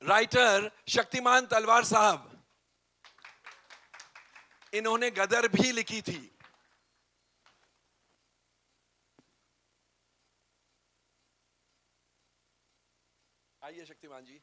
Writer Shaktimaan तलवार साहब, इन्होंने गदर भी लिखी थी। आइए शक्तिमान जी।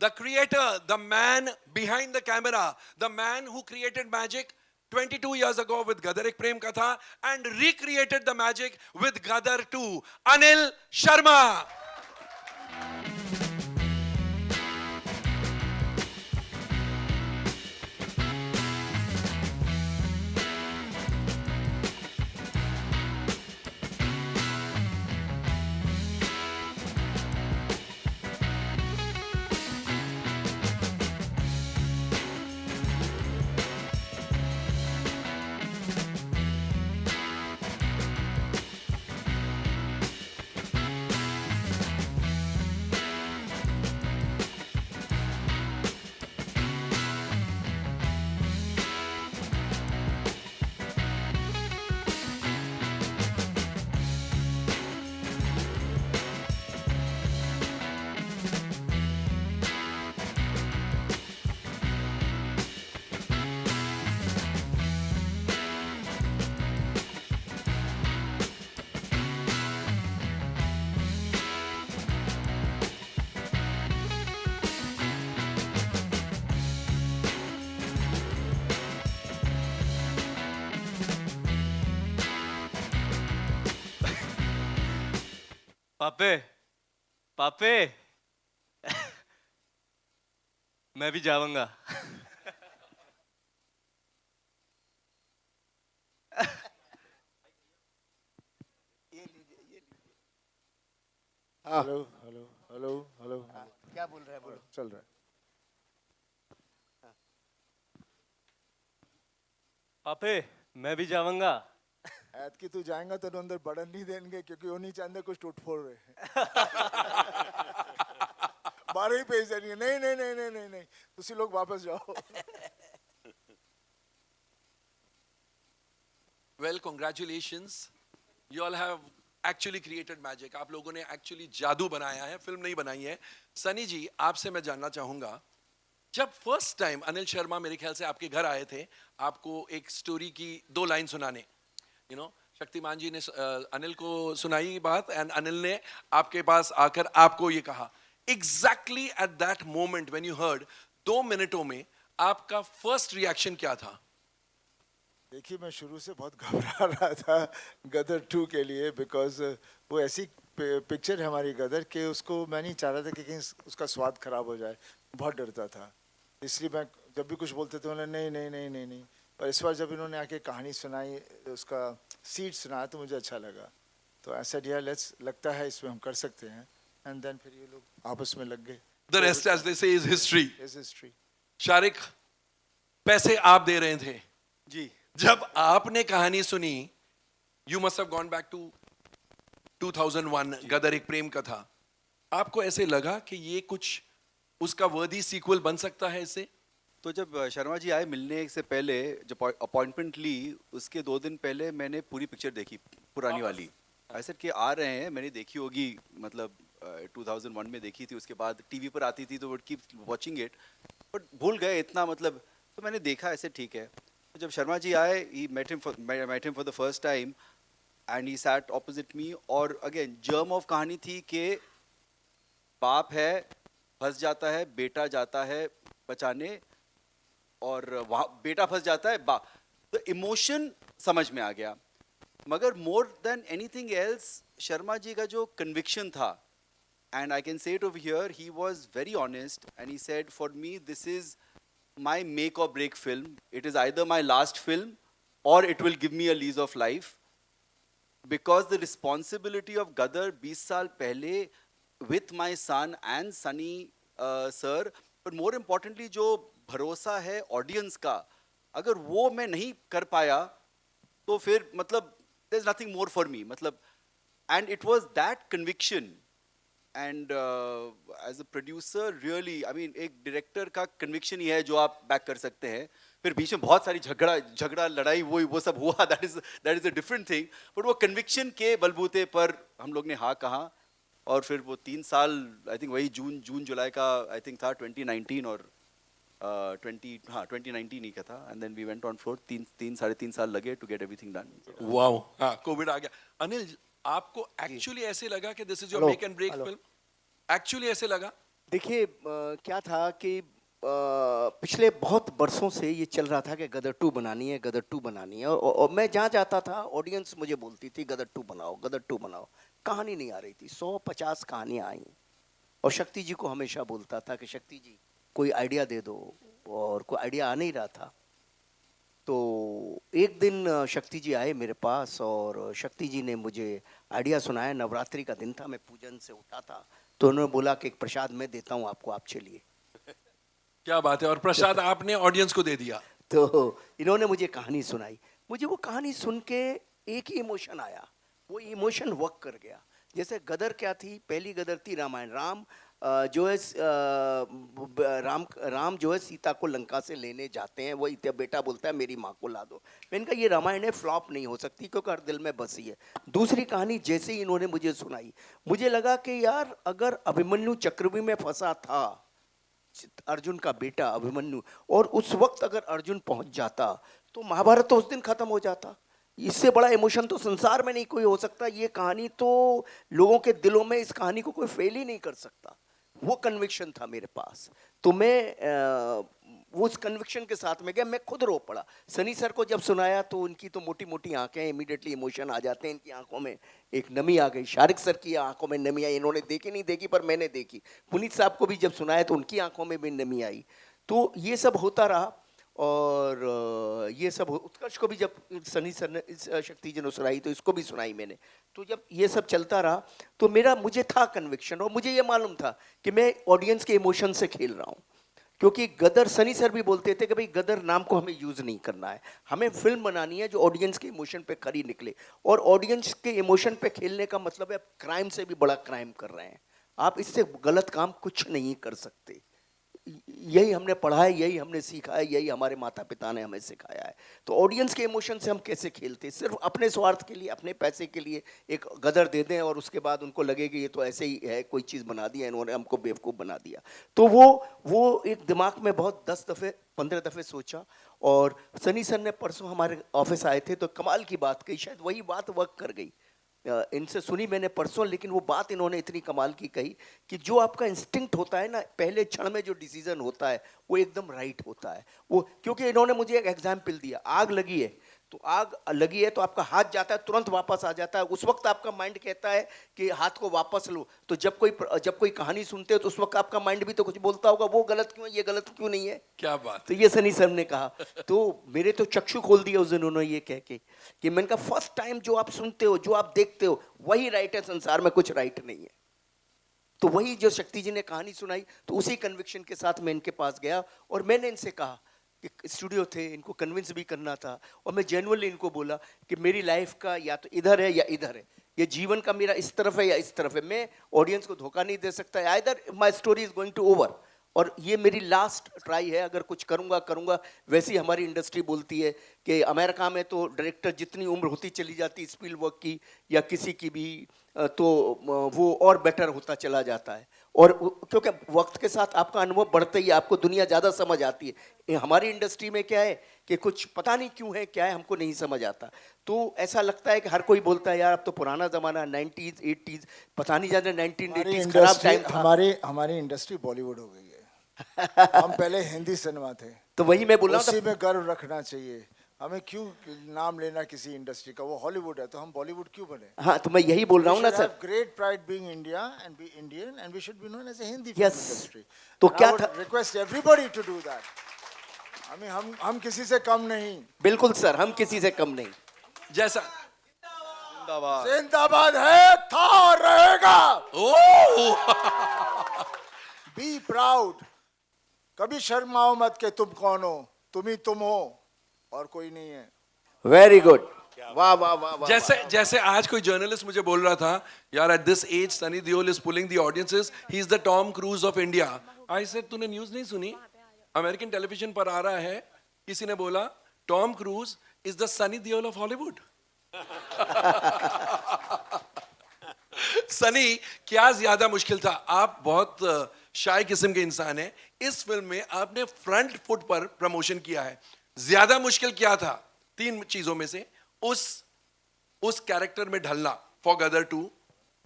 The creator, the man behind the camera, the man who created magic 22 years ago with Gadar Ek Prem Katha and recreated the magic with Gadar 2, Anil Sharma. पापे पापे मैं भी जाऊंगा। Hello hello hello hello. क्या बोल रहा है, बोलो। चल रहा है। पापे मैं भी जाऊंगा। ऐत की तू जाएगा तो अंदर बढ़न नहीं देंगे क्योंकि वो नीचे अंदर कुछ टूट फोड़ रहे हैं। बारह ही पेज देंगे। नहीं नहीं नहीं नहीं नहीं नहीं तुसी लोग वापस जाओ। Well, congratulations. You all have actually created magic. आप लोगों ने actually जादू बनाया है, फिल्म नहीं बनाई है। सनी जी, आपसे मैं जानना चाहूंगा, जब फर्स्ट टाइम अनिल शर्मा मेरे ख्याल से आपके घर आए थे, आपको एक स्टोरी की 2 लाइन सुनाने, शक्तिमान जी ने अनिल को सुनाई बात एंड अनिल ने आपके पास आकर आपको ये कहा, exactly at that moment when you heard, 2 मिनटों में आपका फर्स्ट रिएक्शन क्या था? देखिए मैं शुरू से बहुत घबरा रहा था गदर 2 के लिए बिकॉज वो ऐसी पिक्चर है हमारी गदर के उसको मैं नहीं चाह रहा था कि कहीं उसका स्वाद खराब हो जाए। बहुत डरता था, इसलिए मैं जब भी कुछ बोलते थे उन्होंने नहीं नहीं नहीं नहीं नहीं। पर इस बार जब इन्होंने आके कहानी सुनाई, उसका सीड सुनाया तो मुझे अच्छा लगा। तो ऐसा डियर लेट्स, लगता है इसमें हम कर सकते हैं। एंड देन फिर ये लोग आपस में लग गए। The rest, as they say, is history. Is history. Shariq, पैसे आप दे रहे थे जी जब आपने कहानी सुनी, you must have gone back to 2001 Gadar Ek Prem कथा। आपको ऐसे लगा कि ये कुछ उसका वर्दी सीक्वल बन सकता है इससे? तो जब शर्मा जी आए मिलने से पहले, जब अपॉइंटमेंट ली उसके 2 दिन पहले मैंने पूरी पिक्चर देखी, पुरानी वाली। ऐसे कि आ रहे हैं, मैंने देखी होगी, मतलब 2001 में देखी थी, उसके बाद टीवी पर आती थी तो would keep watching it, but भूल गए इतना, मतलब तो मैंने देखा ऐसे ठीक है। तो जब शर्मा जी आए, he met him for the first time and he sat opposite me, और अगेन जर्म ऑफ कहानी थी कि बाप है, फंस जाता है, बेटा जाता है बचाने, और वहाँ बेटा फंस जाता है, तो इमोशन समझ में आ गया। मगर more than anything else Sharma ji का जो कन्विक्शन था, and I can say it over here, he was very honest and he said for me this is my make or break film, it is either my last film or it will give me a lease of life, because the responsibility of Gadar 20 साल पहले with my son and Sunny sir, but more importantly जो भरोसा है audience का, अगर वो मैं नहीं कर पाया तो फिर मतलब there is nothing more for me, मतलब, and it was that conviction and as a producer really I mean एक डायरेक्टर का कन्विक्शन ही है जो आप बैक कर सकते हैं. फिर बीच में बहुत सारी झगड़ा लड़ाई वो सब हुआ, that is a different thing. But वो कन्विक्शन के बलबूते पर हम लोग ने हाँ कहा, और फिर वो 3 साल आई थिंक वही जून जुलाई का आई थिंक था 2019 और 2019 ही का था. And then we went on floor. 3 साढ़े 3 साल लगे to get everything done. Wow. हाँ, कोविड आ गया. अनिल, आपको एक्चुअली ऐसे लगा कि this is your hello, make and break hello. Film? Actually ऐसे लगा? देखिए क्या था कि पिछले बहुत बरसों से ये चल रहा था कि गदर 2 बनानी है, गदर 2 बनानी है, और मैं जहाँ जाता था ऑडियंस मुझे बोलती थी गदर 2 बनाओ, गदर 2 बनाओ. कहानी नहीं आ रही थी. 150 कहानियाँ आई, और शक्ति जी को हमेशा बोलता था कि शक्ति जी कोई आइडिया दे दो, और कोई आइडिया आ नहीं रहा था. तो एक दिन शक्ति जी आए मेरे पास, और शक्ति जी ने मुझे आइडिया सुनाया. नवरात्रि का दिन था, मैं पूजन से उठा था, तो उन्होंने बोला कि एक प्रसाद मैं देता हूँ आपको, आप चलिए. क्या बात है. और प्रसाद आपने ऑडियंस को दे दिया? तो इन्होंने मुझे कहानी सुनाई. मुझे वो कहानी सुन के एक ही इमोशन आया, वो इमोशन वर्क कर गया. जैसे गदर क्या थी, पहली गदर थी रामायण. राम जो है सीता को लंका से लेने जाते हैं. वो बेटा बोलता है मेरी माँ को ला दो. मैंने कहा ये रामायण है, फ्लॉप नहीं हो सकती, क्योंकि हर दिल में बसी है. दूसरी कहानी जैसे ही इन्होंने मुझे सुनाई, मुझे लगा कि यार अगर अभिमन्यु चक्रव्यूह में फंसा था, अर्जुन का बेटा अभिमन्यु, और उस वक्त अगर अर्जुन पहुंच जाता तो महाभारत तो उस दिन खत्म हो जाता. इससे बड़ा इमोशन तो संसार में नहीं कोई हो सकता. ये कहानी तो लोगों के दिलों में, इस कहानी को कोई फेल ही नहीं कर सकता. वो कन्विक्शन था मेरे पास. तो मैं वो उस कन्विक्शन के साथ में गया. मैं खुद रो पड़ा. सनी सर को जब सुनाया तो उनकी तो मोटी मोटी आंखें, इमीडिएटली इमोशन आ जाते हैं इनकी आंखों में. एक नमी आ गई. शारिक सर की आंखों में नमी आई. इन्होंने देखी नहीं देखी, पर मैंने देखी. पुनीत साहब को भी जब सुनाया तो उनकी आंखों में भी नमी आई. तो ये सब होता रहा. और ये सब उत्कर्ष को भी जब सनी सर ने, शक्ति जी ने सुनाई, तो इसको भी सुनाई मैंने. तो जब ये सब चलता रहा तो मुझे था कन्विक्शन, और मुझे ये मालूम था कि मैं ऑडियंस के इमोशन से खेल रहा हूँ. क्योंकि गदर, सनी सर भी बोलते थे कि भाई गदर नाम को हमें यूज़ नहीं करना है, हमें फिल्म बनानी है जो ऑडियंस के इमोशन पे खरी निकले. और ऑडियंस के इमोशन पे खेलने का मतलब है क्राइम से भी बड़ा क्राइम कर रहे हैं आप. इससे गलत काम कुछ नहीं कर सकते. यही हमने पढ़ा है, यही हमने सीखा है, यही हमारे माता पिता ने हमें सिखाया है. तो ऑडियंस के इमोशन से हम कैसे खेलते हैं? सिर्फ अपने स्वार्थ के लिए, अपने पैसे के लिए एक गदर दे दें, और उसके बाद उनको लगे कि ये तो ऐसे ही है, कोई चीज़ बना दी है इन्होंने, हमको बेवकूफ़ बना दिया. तो वो एक दिमाग में बहुत 10 दफ़े 15 दफ़े सोचा. और सनी सर ने परसों हमारे ऑफिस आए थे तो कमाल की बात कही. शायद वही बात वर्क कर गई. इनसे सुनी मैंने परसों, लेकिन वो बात इन्होंने इतनी कमाल की कही कि जो आपका इंस्टिंक्ट होता है ना, पहले क्षण में जो डिसीजन होता है वो एकदम राइट होता है. वो क्योंकि इन्होंने मुझे एक एग्जाम्पल दिया. आग लगी है, तो आग लगी है तो आपका हाथ जाता है, तुरंत वापस आ जाता है. उस वक्त आपका माइंड कहता है कि हाथ को वापस लो. तो जब कोई कहानी सुनते हो तो उस वक्त आपका माइंड भी तो कुछ बोलता होगा, वो गलत क्यों है, ये गलत क्यों नहीं है. क्या बात. तो ये सनी सर ने कहा. तो मेरे तो चक्षु खोल दिया उस दिन उन्होंने ये कह के कि मैंने कहा फर्स्ट टाइम जो आप सुनते हो, जो आप देखते हो, वही राइट है, संसार में कुछ राइट नहीं है. तो वही जो शक्ति जी ने कहानी सुनाई, तो उसी कन्विक्शन के साथ मैं इनके पास गया और मैंने इनसे कहा कि स्टूडियो थे, इनको कन्विंस भी करना था, और मैं जेन्युइनली इनको बोला कि मेरी लाइफ का या तो इधर है या इधर है, ये जीवन का मेरा इस तरफ है या इस तरफ है. मैं ऑडियंस को धोखा नहीं दे सकता. Either my story is going to over, और ये मेरी लास्ट ट्राई है. अगर कुछ करूँगा. वैसी हमारी इंडस्ट्री बोलती है कि अमेरिका में तो डायरेक्टर जितनी उम्र होती चली जाती स्पीलबर्ग की या किसी की भी, तो वो और बेटर होता चला जाता है. और क्योंकि वक्त के साथ आपका अनुभव बढ़ता ही है, आपको दुनिया ज़्यादा समझ आती है. हमारी इंडस्ट्री में क्या है कि कुछ पता नहीं क्यों है, क्या है, हमको नहीं समझ आता. तो ऐसा लगता है कि हर कोई बोलता है यार अब तो पुराना ज़माना, 90s 80s, पता नहीं जाता 1980s खराब टाइम था. हमारी इंडस्ट्री बॉलीवुड हो गई है. हम पहले हिंदी सिनेमा थे. तो वही मैं बोल रहा उसी हूँ. में गर्व रखना चाहिए. हमें क्यों नाम लेना किसी इंडस्ट्री का? वो हॉलीवुड है तो हम बॉलीवुड क्यों बने? हाँ, तो मैं यही बोल रहा हूँ ना sir. Great pride being India and be Indian and we should be known as a Hindi Yes. Industry. तो क्या था? Request everybody to do that. हम किसी से कम नहीं. बिल्कुल सर, हम किसी से कम नहीं. जैसा जिंदाबाद. जिंदाबाद है, था और रहेगा. Oh be proud. कभी शर्माओ मत कि तुम कौन हो. तुम ही तुम हो और कोई नहीं है. Very good. वाह वाह वाह वाह जैसे जैसे आज कोई जर्नलिस्ट मुझे बोल रहा था, यार at this age Sunny Deol is pulling the audiences, he is the Tom Cruise of India. I said तूने न्यूज़ नहीं सुनी? अमेरिकन टेलीविजन पर आ रहा है, किसी ने बोला Tom cruise is the Sunny Deol of Hollywood. Sunny, क्या ज्यादा मुश्किल था? आप बहुत शाय किस्म के इंसान हैं, इस फिल्म में आपने फ्रंट फुट पर प्रमोशन किया है, ज्यादा मुश्किल क्या था 3 चीजों में से? उस कैरेक्टर में ढलना फॉर गदर 2,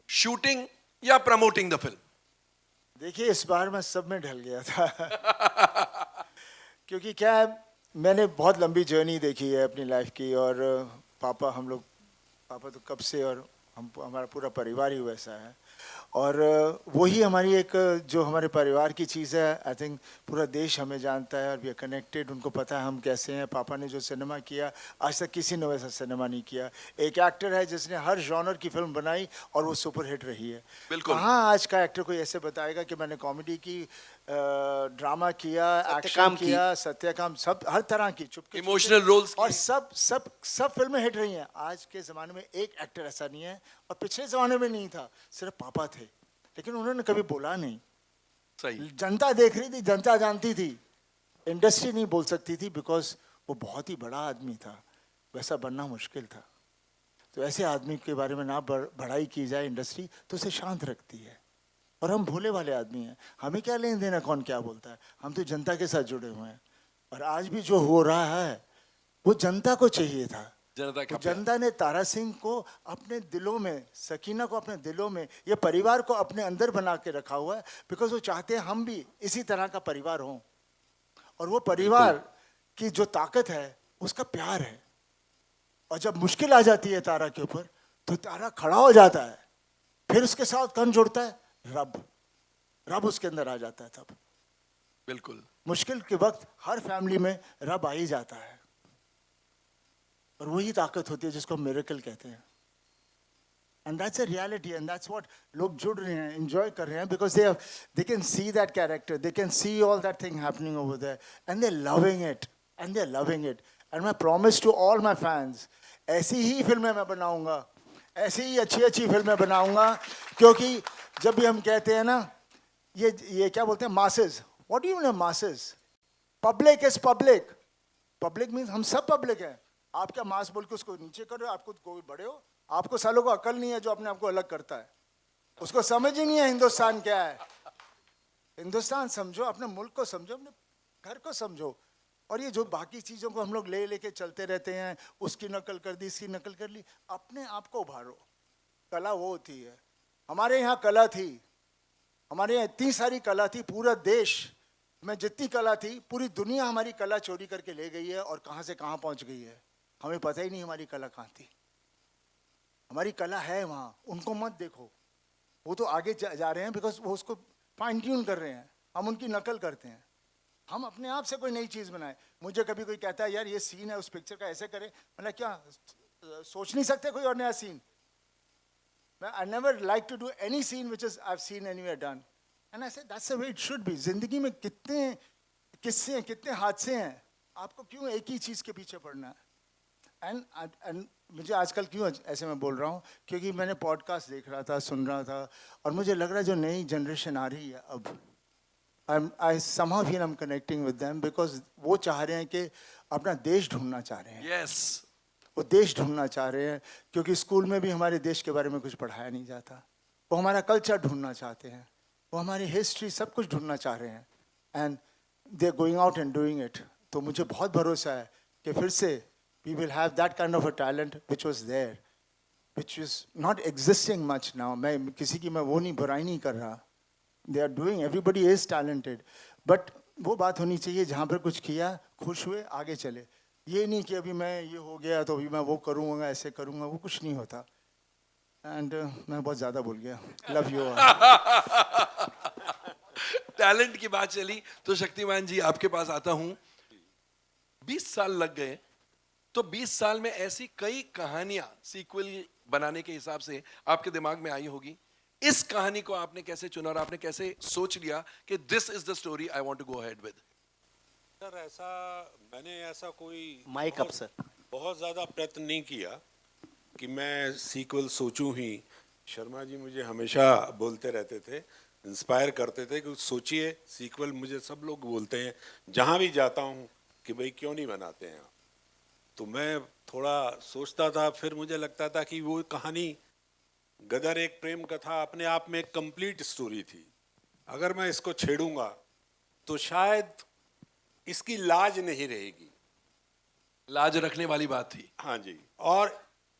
शूटिंग या प्रमोटिंग द फिल्म? देखिए इस बार मैं सब में ढल गया था। क्योंकि क्या है, मैंने बहुत लंबी जर्नी देखी है अपनी लाइफ की, और पापा तो कब से, और हमारा पूरा परिवार ही वैसा है, और वही हमारी एक जो हमारे परिवार की चीज़ है। आई थिंक पूरा देश हमें जानता है और वी आर कनेक्टेड, उनको पता है हम कैसे हैं। पापा ने जो सिनेमा किया, आज तक किसी ने वैसा सिनेमा नहीं किया। एक एक्टर है जिसने हर जॉनर की फिल्म बनाई और वो सुपर हिट रही है। बिल्कुल। कहाँ आज का एक्टर कोई ऐसे बताएगा कि मैंने कॉमेडी की, ड्रामा किया, एक्शन सत्यकाम की। किया, सत्यकाम, सब हर तरह की, चुपके इमोशनल रोल्स और सब फिल्में हिट रही हैं। आज के ज़माने में एक एक्टर ऐसा नहीं है, और पिछले ज़माने में नहीं था, सिर्फ पापा थे, लेकिन उन्होंने कभी बोला नहीं। सही। जनता देख रही थी, जनता जानती थी, इंडस्ट्री नहीं बोल सकती थी, बिकॉज वो बहुत ही बड़ा आदमी था, वैसा बनना मुश्किल था। तो ऐसे आदमी के बारे में ना बढ़ाई की जाए इंडस्ट्री, तो उसे शांत रखती है। और हम भोले वाले आदमी हैं, हमें क्या लेन देना कौन क्या बोलता है, हम तो जनता के साथ जुड़े हुए हैं। और आज भी जो हो रहा है वो जनता को चाहिए था। जनता का तो जनता ने तारा सिंह को अपने दिलों में, सकीना को अपने दिलों में, ये परिवार को अपने अंदर बना के रखा हुआ है, बिकॉज वो चाहते हैं हम भी इसी तरह का परिवार हों। और वो परिवार की जो ताकत है उसका प्यार है। और जब मुश्किल आ जाती है तारा के ऊपर, तो तारा खड़ा हो जाता है, फिर उसके साथ कौन जुड़ता है? रब उसके अंदर आ जाता है। तब बिल्कुल मुश्किल के वक्त हर फैमिली में रब आ ही जाता है, और वही ताकत होती है जिसको मिरेकल कहते हैं। And that's a reality, and that's what लोग जुड़ रहे हैं, एंजॉय कर रहे हैं, because they can see that character, they can see all that thing happening over there, and they are loving it. And मैं promise to all my fans, ऐसी ही फिल्में मैं बनाऊंगा, ऐसी ही अच्छी फिल्में बनाऊंगा। क्योंकि जब भी हम कहते हैं ना, ये क्या बोलते हैं, masses, what do you mean masses? Public is public, public means हम सब पब्लिक हैं। आप क्या मास बोल के उसको नीचे करो, आपको कोई बड़े हो? आपको सालों को अकल नहीं है जो अपने आप को अलग करता है, उसको समझ ही नहीं है हिंदुस्तान क्या है। हिंदुस्तान समझो, अपने मुल्क को समझो, अपने घर को समझो। और ये जो बाकी चीज़ों को हम लोग लेके चलते रहते हैं, उसकी नकल कर दी, इसकी नकल कर ली, अपने आप को उभारो। कला वो होती है, हमारे यहाँ कला थी, हमारे यहाँ इतनी सारी कला थी, पूरा देश में जितनी कला थी, पूरी दुनिया हमारी कला चोरी करके ले गई है, और कहाँ से कहाँ पहुँच गई है हमें पता ही नहीं हमारी कला कहाँ थी। हमारी कला है वहाँ, उनको मत देखो, वो तो आगे जा रहे हैं, बिकॉज वो उसको फाइन ट्यून कर रहे हैं, हम उनकी नकल करते हैं। हम अपने आप से कोई नई चीज़ बनाए। मुझे कभी कोई कहता है यार ये सीन है उस पिक्चर का, ऐसे करे, मतलब क्या सोच नहीं सकते कोई और नया scene? I never like to do any scene which is I've seen anywhere done, and I said that's the way it should be. जिंदगी में कितने किस्से हैं, कितने हादसे हैं, आपको क्यों एक ही चीज़ के पीछे पड़ना है? एंड मुझे आजकल क्यों ऐसे मैं बोल रहा हूँ, क्योंकि मैंने पॉडकास्ट देख रहा था, सुन रहा था, और मुझे लग रहा है जो नई जनरेशन आ रही है अब, I somehow feel I'm connecting with them, because वो चाह रहे हैं कि अपना देश ढूंढना चाह रहे हैं। यस वो देश ढूंढना चाह रहे हैं, क्योंकि स्कूल में भी हमारे देश के बारे में कुछ पढ़ाया नहीं जाता। वो हमारा कल्चर ढूंढना चाहते हैं, वो हमारी हिस्ट्री, सब कुछ ढूंढना चाह रहे हैं, and they are going out and doing it. तो मुझे बहुत भरोसा है कि फिर से we will have that kind of a talent which was there, which is not existing much now. मैं किसी की मैं वो नहीं, बुराई नहीं कर रहा, they are doing, everybody is talented, but वो बात होनी चाहिए जहाँ पर कुछ किया, खुश हुए, आगे चले। ये नहीं कि अभी मैं ये हो गया तो अभी मैं वो करूँगा, ऐसे करूँगा, वो कुछ नहीं होता। एंड मैं बहुत ज़्यादा बोल गया, लव यू। टैलेंट की बात चली तो शक्तिमान जी आपके पास आता हूं। 20 साल लग गए, तो 20 साल में ऐसी कई कहानियां सीक्वल बनाने के हिसाब से आपके दिमाग में आई होगी। इस कहानी को आपने कैसे चुना और आपने कैसे सोच लिया कि this is the story I want to go ahead with? Sir ऐसा मैंने ऐसा कोई माइक अप सर। बहुत ज़्यादा प्रयत्न नहीं किया कि मैं सीक्वल सोचूं ही। शर्मा जी मुझे हमेशा बोलते रहते थे, इंस्पायर करते थे कि सोचिए सीक्वल। मुझे सब लोग बोलते हैं जहाँ भी जाता हूँ कि भाई क्यों नहीं बनाते हैं आप। तो मैं थोड़ा सोचता था, फिर मुझे लगता था कि वो कहानी गदर एक प्रेम कथा अपने आप में एक कंप्लीट स्टोरी थी। अगर मैं इसको छेड़ूंगा तो शायद इसकी लाज नहीं रहेगी। लाज रखने वाली बात थी। हाँ जी। और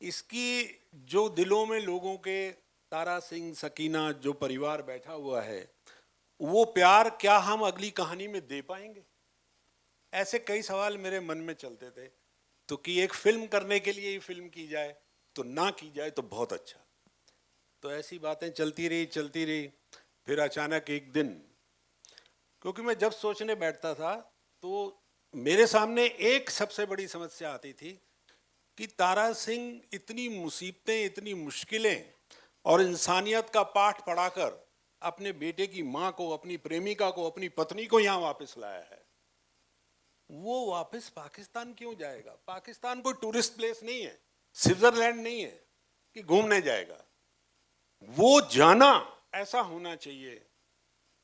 इसकी जो दिलों में लोगों के, तारा सिंह, सकीना, जो परिवार बैठा हुआ है, वो प्यार क्या हम अगली कहानी में दे पाएंगे? ऐसे कई सवाल मेरे मन में चलते थे। तो कि एक फिल्म करने के लिए ही फिल्म की जाए, तो ना की जाए तो बहुत अच्छा। तो ऐसी बातें चलती रही। फिर अचानक एक दिन, क्योंकि मैं जब सोचने बैठता था तो मेरे सामने एक सबसे बड़ी समस्या आती थी कि तारा सिंह इतनी मुसीबतें, इतनी मुश्किलें और इंसानियत का पाठ पढ़ाकर अपने बेटे की माँ को, अपनी प्रेमिका को, अपनी पत्नी को यहाँ वापस लाया है। वो वापस पाकिस्तान क्यों जाएगा? पाकिस्तान कोई टूरिस्ट प्लेस नहीं है, स्विट्जरलैंड नहीं है कि घूमने जाएगा। वो जाना ऐसा होना चाहिए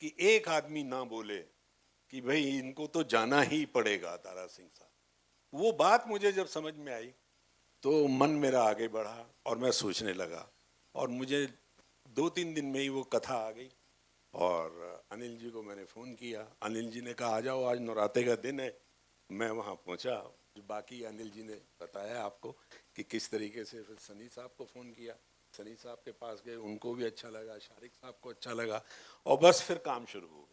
कि एक आदमी ना बोले कि भाई इनको तो जाना ही पड़ेगा तारा सिंह साहब। वो बात मुझे जब समझ में आई तो मन मेरा आगे बढ़ा और मैं सोचने लगा। और मुझे 2-3 दिन में ही वो कथा आ गई। और अनिल जी को मैंने फ़ोन किया। अनिल जी ने कहा आ जाओ, आज नौराते का दिन है। मैं वहाँ पहुँचा। बाकी अनिल जी ने बताया आपको कि किस तरीके से। फिर सनी साहब को फ़ोन किया, सनी साहब के पास गए, उनको भी अच्छा लगा, शारिक साहब को अच्छा लगा, और बस फिर काम शुरू हो गया।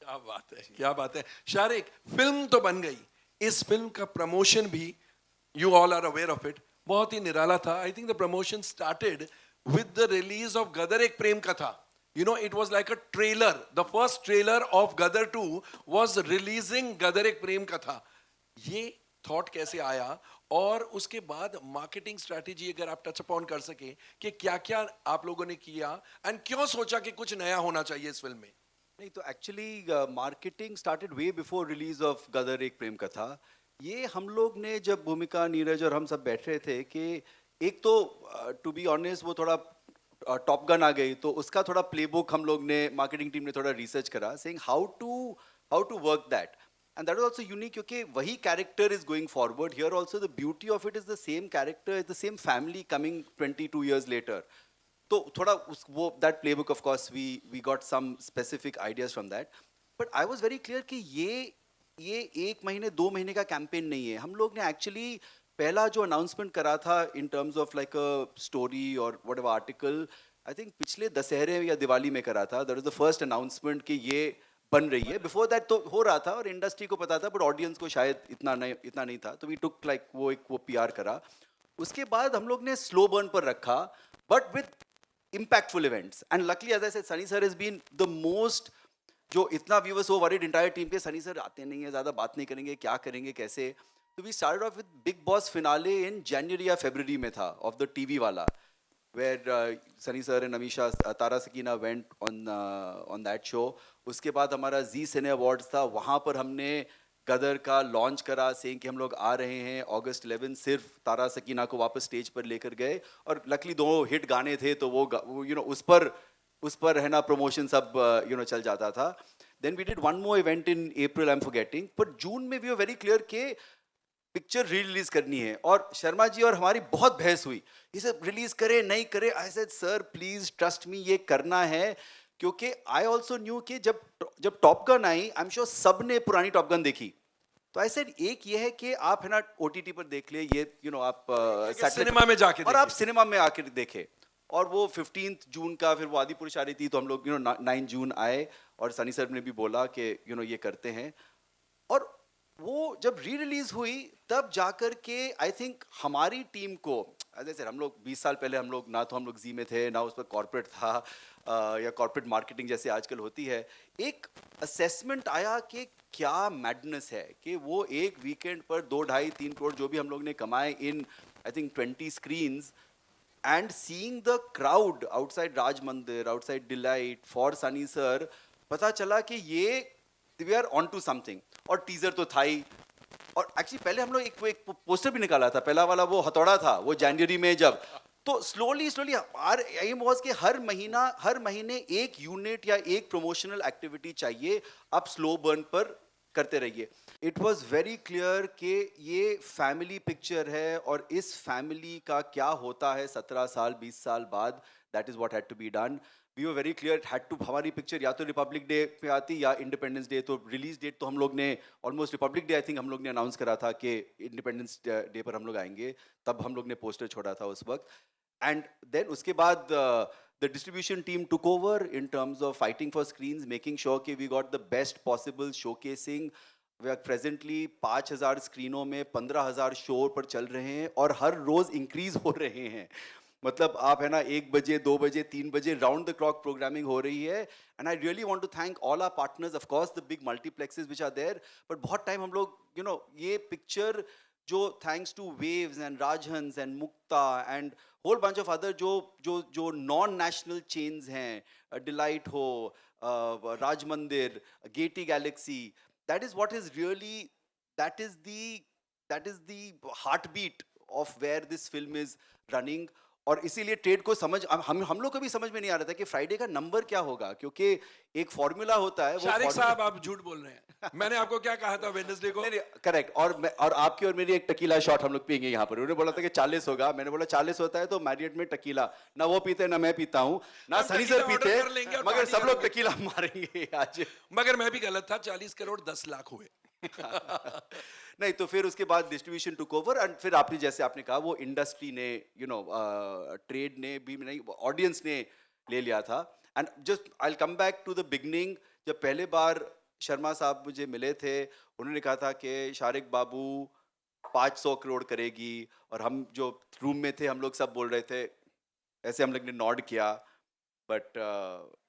क्या बात है, क्या बात है। शारिक, फिल्म तो बन गई, इस फिल्म का प्रमोशन भी, you all are aware of it, बहुत ही निराला था। I think the promotion started with the release of Gadar Ek Prem कथा. You know, it was like a trailer. The first trailer of Gadar 2 was releasing Gadar एक प्रेम कथा. ये thought कैसे आया और उसके बाद मार्केटिंग स्ट्रैटेजी अगर आप टच अपॉन कर सके कि क्या क्या आप लोगों ने किया एंड क्यों सोचा कि कुछ नया होना चाहिए इस फिल्म में? नहीं तो actually marketing started way before release of Gadar Ek Prem कथा। ये हम लोग ने जब भूमिका, नीरज और हम सब बैठ रहे थे कि एक तो टू बी ऑनेस्ट वो थोड़ा टॉप गन आ गई, तो उसका थोड़ा प्लेबुक हम लोग ने, मार्केटिंग टीम ने थोड़ा रिसर्च करा, saying how to work that, and that was also unique क्योंकि वही character is going forward here also. The beauty of it is the same character, is the same family coming 22 years later. तो थोड़ा वो that playbook of course we got some specific ideas from that, but I was very clear कि ये 1 महीने 2 महीने का campaign नहीं है। हम लोग ने एक्चुअली पहला जो अनाउंसमेंट करा था in terms of like a story और व्हाटएवर आर्टिकल, आई थिंक पिछले दशहरे या दिवाली में करा था। That was the first announcement कि ये बन रही है। बिफोर दैट तो हो रहा था और इंडस्ट्री को पता था, बट ऑडियंस को शायद इतना नहीं था। तो वी टुक लाइक वो पीआर करा। उसके बाद हम लोग ने स्लो बर्न पर रखा, but with impactful events, and luckily as I said, Sunny sir has been the most, जो इतना व्यूअर्स हो वरीड इंटायर टीम के, सनी सर आते नहीं है, ज़्यादा बात नहीं करेंगे, क्या करेंगे कैसे। तो we started off with Bigg Boss finale in January या फरवरी में था, ऑफ द टीवी वाला, where Sunny sir and Amisha, Tara Sakina went on that show. उसके बाद हमारा जी सिने अवार्ड्स था, वहाँ पर हमने गदर का लॉन्च करा, सेइंग कि हम लोग आ रहे हैं August 11, सिर्फ तारा सकीना को वापस स्टेज पर लेकर गए। और लकली 2 हिट गाने थे, तो वो यू नो उस पर रहना प्रमोशन सब यू नो चल जाता था। Then we did one more event in April, I am forgetting, but June में वी वर वेरी क्लियर कि पिक्चर रिलीज करनी है। और शर्मा जी और हमारी बहुत बहस हुई, इसे रिलीज करे नहीं करे। I said sir please trust me, ये करना है, क्योंकि आई ऑल्सो न्यू कि जब top gun I, I am sure सब ने पुरानी टॉप गन देखी। तो आई सेड एक ये है कि आप है ना OTT पर देख ले, ये यू नो आप सिनेमा में जाके और आप सिनेमा में आकर देखे। और वो 15 जून का, फिर वो आदि पुरुष आ रही थी, तो हम लोग यू नो 9 जून आए, और सनी सर ने भी बोला कि यू नो ये करते हैं। और वो जब री रिलीज हुई तब जाकर के आई थिंक हमारी टीम को, एज आई सेड, हम लोग 20 साल पहले हम लोग ना तो हम लोग जी में थे, ना उस पर कॉर्पोरेट था या कॉर्पोरेट मार्केटिंग जैसे आजकल होती है। एक असेसमेंट आया कि क्या मैडनेस है कि वो एक वीकेंड पर 2-2.5-3 करोड़ जो भी हम लोग ने कमाए in I think 20 screens, and seeing the crowd outside Raj Mandir, outside Delight for Sunny sir, पता चला कि ये we are on to something. और टीजर तो था ही, और एक्चुअली पहले हम लोग एक पोस्टर भी निकाला था, पहला वाला वो हथौड़ा था, वो जनवरी में जब, तो स्लोली आर एम वाज कि हर महीने एक यूनिट या एक प्रमोशनल एक्टिविटी चाहिए, आप स्लो बर्न पर करते रहिए। इट वाज वेरी क्लियर कि ये फैमिली पिक्चर है और इस फैमिली का क्या होता है 17 साल 20 साल बाद, that is what had to be done. We were very clear, had to, हमारी पिक्चर या तो रिपब्लिक डे पे आती या इंडिपेंडेंस डे, तो रिलीज डेट तो हम लोग ने almost Republic Day I think हम लोग ने अनाउंस करा था कि इंडिपेंडेंस डे पर हम लोग आएंगे, तब हम लोग ने पोस्टर छोड़ा था उस वक्त। एंड देन उसके बाद the distribution team took over in terms of fighting for screens, making sure कि we got the best possible showcasing. We are presently 5,000 स्क्रीनों में 15,000 शो पर चल रहे हैं और हर रोज इंक्रीज हो रहे हैं। मतलब आप है ना 1 बजे 2 बजे 3 बजे राउंड द क्लॉक प्रोग्रामिंग हो रही है। And I really want to thank all our partners, of course the big multiplexes which are there, but बहुत टाइम हम लोग ये पिक्चर जो thanks to Waves and Rajhans and Mukta and whole bunch of other जो non national chains हैं, Delite हो, Rajmandir, Gaiety Galaxy, that is what is really, that is the heart beat of where this film is running. और इसीलिए trade को समझ, हम लोग को भी समझ में नहीं आ रहा था कि फ्राइडे का नंबर क्या होगा, क्योंकि एक फॉर्मूला होता है। शारिक साहब आप झूठ बोल रहे हैं, मैंने आपको क्या कहा था वेडनेसडे को? करेक्ट। और आपकी और मेरी एक टकीला शॉट हम लोग पियेंगे यहाँ पर। उन्होंने बोला था कि 40 होगा, मैंने बोला 40 होता है तो मैरियट में टकीला ना वो पीते ना मैं पीता हूँ ना हम सनी टकीला सर पीते, ऑर्डर कर लेंगे और मगर पार्टी सब लोग करेंगे। टकीला मारेंगे आज। मगर मैं भी गलत था, 40 करोड़ 10 लाख हुए। नहीं तो फिर उसके बाद डिस्ट्रीब्यूशन टुक ओवर एंड फिर आपने जैसे आपने कहा वो इंडस्ट्री ने ट्रेड ने भी नहीं, ऑडियंस ने ले लिया था। And just I will come back to the beginning. जब पहले बार शर्मा साहब मुझे मिले थे, उन्होंने कहा था कि शारिक बाबू 500 करोड़ करेगी, और हम जो रूम में थे हम लोग सब बोल रहे थे, ऐसे हम लोग ने नॉड किया, but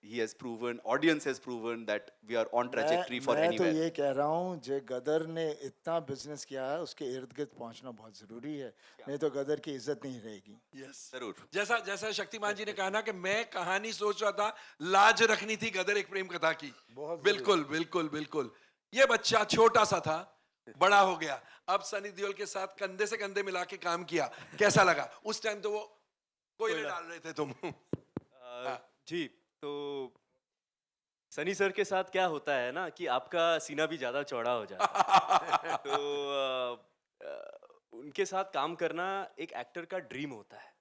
he has proven, audience has proven that we are on trajectory for मैं तो anywhere. ये कह रहा हूँ, जे गदर ने इतना बिजनेस किया है उसके इर्द गिर्द पहुंचना बहुत जरूरी है, नहीं तो गदर की इज्जत नहीं रहेगी। यस जरूर। जैसा शक्तिमान जी ने कहा ना कि मैं कहानी सोच रहा था, लाज रखनी थी गदर एक प्रेम कथा की। बहुत बिल्कुल बिल्कुल बिल्कुल। ये बच्चा छोटा सा था, बड़ा हो गया, अब सनी देओल के साथ कंधे से कंधे मिला के काम किया, कैसा लगा? उस टाइम तो वो कोयले डाल रहे थे तुम। जी, तो सनी सर के साथ क्या होता है ना कि आपका सीना भी ज़्यादा चौड़ा हो जाता है। तो उनके साथ काम करना एक एक्टर का ड्रीम होता है,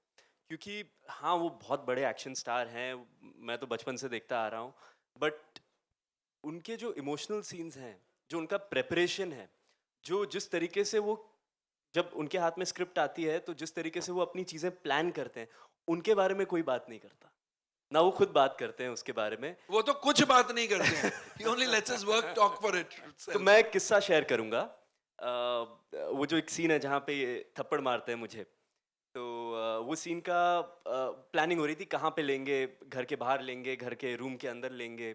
क्योंकि हाँ वो बहुत बड़े एक्शन स्टार हैं, मैं तो बचपन से देखता आ रहा हूँ, बट उनके जो इमोशनल सीन्स हैं, जो उनका प्रेपरेशन है, जो जिस तरीके से वो जब उनके हाथ में स्क्रिप्ट आती है तो जिस तरीके से वो अपनी चीज़ें प्लान करते हैं, उनके बारे में कोई बात नहीं करता, ना वो खुद बात करते हैं उसके बारे में। वो तो कुछ बात नहीं करते हैं, he only lets us work talk for it तो मैं एक किस्सा शेयर करूंगा। वो जो एक सीन है जहाँ पे ये थप्पड़ मारते हैं मुझे, तो वो सीन का प्लानिंग हो रही थी, कहाँ पे लेंगे, घर के बाहर लेंगे, घर के रूम के अंदर लेंगे।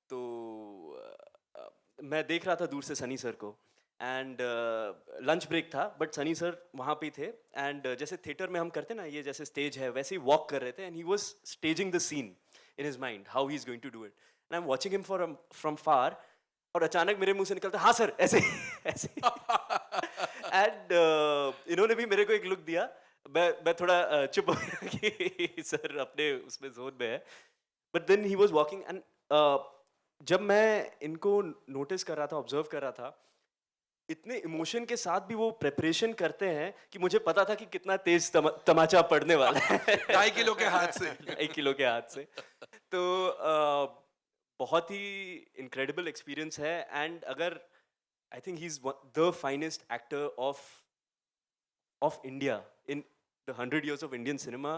तो मैं देख रहा था दूर से सनी सर को, एंड लंच ब्रेक था, बट सनी सर वहाँ पे थे, एंड जैसे थिएटर में हम करते ना, ये जैसे स्टेज है वैसे ही वॉक कर रहे थे, and he was staging the scene in his mind how he is going to do it, and I am watching him from far, और अचानक मेरे मुंह से निकलता हाँ सर ऐसे ऐसे। एंड इन्होंने भी मेरे को एक लुक दिया, मैं थोड़ा चुप हो गया कि सर अपने उसमें जोन में है, but then he was walking, and जब मैं इनको नोटिस कर रहा था, ऑब्जर्व कर रहा था, इतने इमोशन के साथ भी वो प्रेपरेशन करते हैं कि मुझे पता था कि कितना तेज तमाचा पड़ने वाला है। 2.5 किलो के हाथ से। 1 किलो के हाथ से। तो बहुत ही इनक्रेडिबल एक्सपीरियंस है, एंड अगर I think he is the finest actor of India in the 100 years of Indian cinema.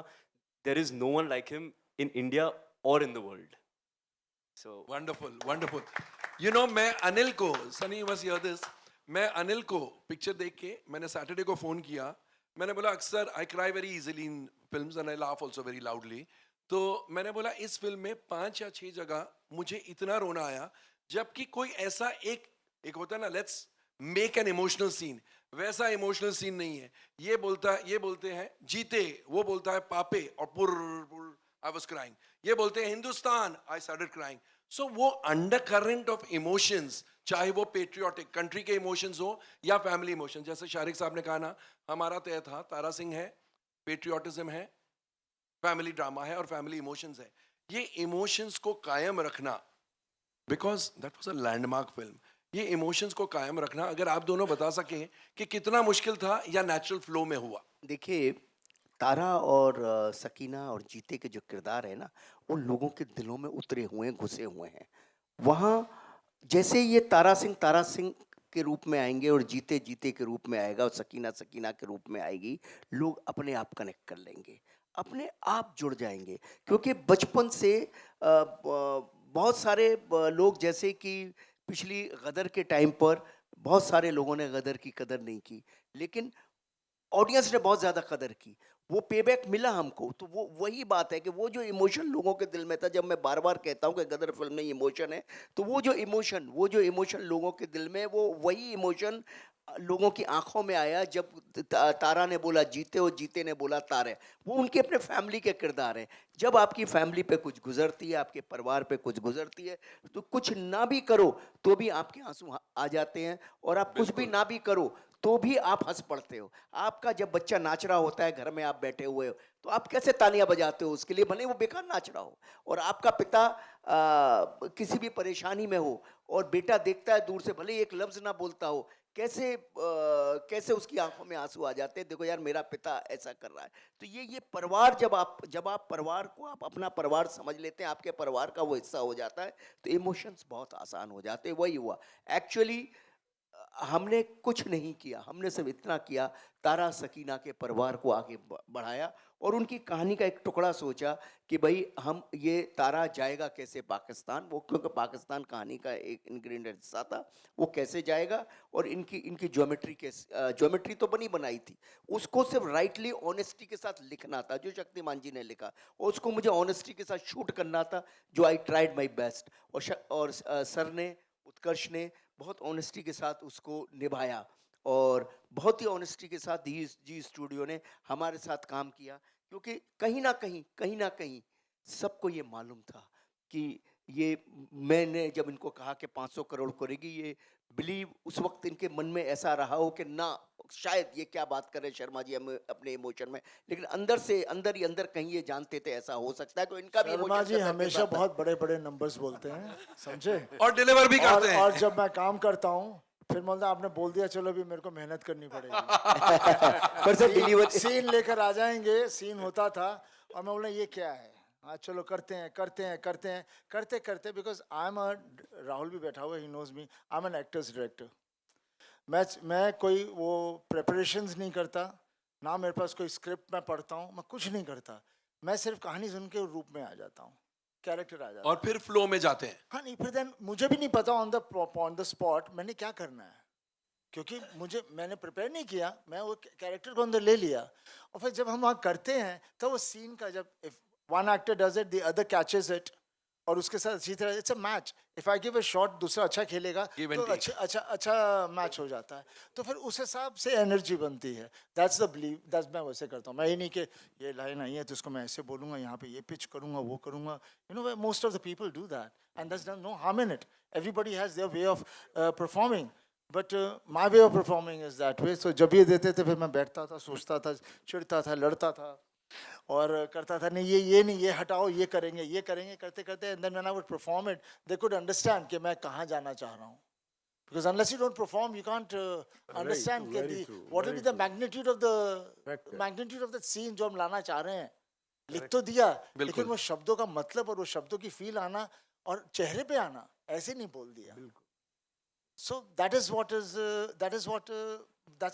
There is no one like him in India or in the world. So Wonderful, wonderful. You know, मैं अनिल को, Sunny must hear this, मैं अनिल को picture देख के मैंने Saturday को phone किया, मैंने बोला अक्सर I cry very easily in films and I laugh also very loudly, तो मैंने बोला इस फिल्म में 5 या 6 जगह मुझे इतना रोना आया, जबकि कोई ऐसा एक होता है ना, let's make an emotional scene, वैसा इमोशनल सीन नहीं है। ये बोलते हैं जीते, वो बोलता है पापे, और पुर आई वाज क्राइंग, ये बोलते हैं हिंदुस्तान, आई स्टार्टेड क्राइंग। सो वो अंडर करंट ऑफ इमोशंस चाहे वो पेट्रियोटिक कंट्री के इमोशंस हो या फैमिली इमोशन। जैसे शारिक साहब ने कहा ना, हमारा तय था, तारा सिंह है, पेट्रियोटिज्म है, फैमिली ड्रामा है और फैमिली इमोशंस है। ये इमोशंस को कायम रखना, because that was a landmark film, ये इमोशंस को कायम रखना, अगर आप दोनों बता सकें कि कितना मुश्किल था या नेचुरल फ्लो में हुआ। देखिए, तारा और सकीना और जीते के जो किरदार है ना, वो लोगों के दिलों में उतरे हुए हैं, घुसे हुए हैं। वहाँ जैसे ये तारा सिंह के रूप में आएंगे और जीते जीते के रूप में आएगा और सकीना सकीना के रूप में आएगी, लोग अपने आप कनेक्ट कर लेंगे, अपने आप जुड़ जाएंगे। क्योंकि बचपन से बहुत सारे लोग, जैसे कि पिछली गदर के टाइम पर बहुत सारे लोगों ने गदर की कदर नहीं की, लेकिन ऑडियंस ने बहुत ज्यादा कदर की, वो पेबैक मिला हमको। तो वो वही बात है कि वो जो इमोशन लोगों के दिल में था, जब मैं बार बार कहता हूँ कि गदर फिल्म में इमोशन है, तो वो जो इमोशन लोगों के दिल में, वो वही इमोशन लोगों की आंखों में आया जब तारा ने बोला जीते और जीते ने बोला तारे। वो उनके अपने फैमिली के किरदार हैं। जब आपकी फैमिली पे कुछ गुजरती है, आपके परिवार पे कुछ गुजरती है, तो कुछ ना भी करो तो भी आपके आंसू आ जाते हैं, और आप कुछ भी ना भी करो तो भी आप हंस पड़ते हो। आपका जब बच्चा नाच रहा होता है, घर में आप बैठे हुए हो, तो आप कैसे तालियां बजाते हो उसके लिए, भले वो बेकार नाच रहा हो। और आपका पिता किसी भी परेशानी में हो और बेटा देखता है दूर से, भले एक लफ्ज ना बोलता हो, कैसे उसकी आंखों में आंसू आ जाते हैं, देखो यार मेरा पिता ऐसा कर रहा है। तो ये परिवार, जब आप परिवार को आप अपना परिवार समझ लेते हैं, आपके परिवार का वो हिस्सा हो जाता है, तो इमोशंस बहुत आसान हो जाते हैं। वही हुआ एक्चुअली। हमने कुछ नहीं किया, हमने सिर्फ इतना किया, तारा सकीना के परिवार को आगे बढ़ाया और उनकी कहानी का एक टुकड़ा सोचा कि भाई हम ये तारा जाएगा कैसे पाकिस्तान, वो क्योंकि पाकिस्तान कहानी का एक इंग्रेडिएंट हिस्सा था, वो कैसे जाएगा। और इनकी ज्योमेट्री तो बनाई थी, उसको सिर्फ राइटली ऑनेस्टी के साथ लिखना था, जो शक्तिमान जी ने लिखा, और उसको मुझे ऑनेस्टी के साथ शूट करना था, जो आई ट्राइड माई बेस्ट। और सर ने, उत्कर्ष ने बहुत ऑनेस्टी के साथ उसको निभाया, और बहुत ही ऑनेस्टी के साथ जी स्टूडियो ने हमारे साथ काम किया। क्योंकि कहीं ना कहीं सबको ये मालूम था कि ये, मैंने जब इनको कहा कि 500 करोड़ करेगी, ये बिलीव उस वक्त इनके मन में ऐसा रहा हो कि ना, शायद ये क्या बात कर रहे शर्मा जी हम अपने इमोशन में, लेकिन अंदर ही अंदर कहीं ये जानते थे ऐसा हो सकता है, तो इनका भी शर्मा emotion जी का साथ हमेशा साथ था। बहुत बड़े बड़े नंबर्स बोलते हैं, समझे। और डिलीवर भी करते हैं। और जब मैं काम करता हूँ, फिर बोलता आपने बोल दिया, चलो भी मेरे को मेहनत करनी पड़ेगी। पर सर डिलीवर सीन लेकर आ जाएंगे, सीन होता था और मैं बोला ये क्या है, हाँ चलो करते हैं करते करते, बिकॉज आई एम राहुल भी बैठा हुआ, he knows me, I am an actor's director. मैं कोई वो प्रेपरेशंस नहीं करता, ना मेरे पास कोई स्क्रिप्ट मैं पढ़ता हूँ, मैं कुछ नहीं करता, मैं सिर्फ कहानी सुन के रूप में आ जाता हूँ, कैरेक्टर आ जाता और फिर फ्लो में जाते हैं। हाँ नहीं, फिर देन मुझे भी नहीं पता ऑन द स्पॉट मैंने क्या करना है, क्योंकि मैंने प्रिपेयर नहीं किया, मैं वो कैरेक्टर को अंदर ले लिया। और फिर जब हम वहाँ करते हैं तो वो सीन का, जब if one actor does it the other catches it, और उसके साथ अच्छी तरह, it's a match. If I give a shot, दूसरा अच्छा खेलेगा Give and तो take. अच्छा मैच हो जाता है। तो फिर उस हिसाब से एनर्जी बनती है। दैट्स द बिलीव, दैट्स, मैं वैसे करता हूँ। मैं ये नहीं कि ये लाइन आई है तो इसको मैं ऐसे बोलूँगा, यहाँ पे ये पिच करूँगा, वो करूँगा, you know, most of the people do that and that's no harm in it. Everybody has their way of performing, but my way of performing is that way. So जब ये देते थे, फिर मैं बैठता था, सोचता था, चिढ़ता था, लड़ता था और करता था, नहीं ये नहीं, ये हटाओ, ये करेंगे करते करते, and then when I would perform it, they could understand कि मैं कहाँ जाना चाह रहा हूँ। Because unless you don't perform, you can't understand what will be the magnitude of the scene जो हम लाना चाह रहे हैं। लिख तो दिया, लेकिन वो शब्दों का मतलब और वो शब्दों की फील आना और चेहरे पे आना, ऐसे नहीं बोल दिया। So that's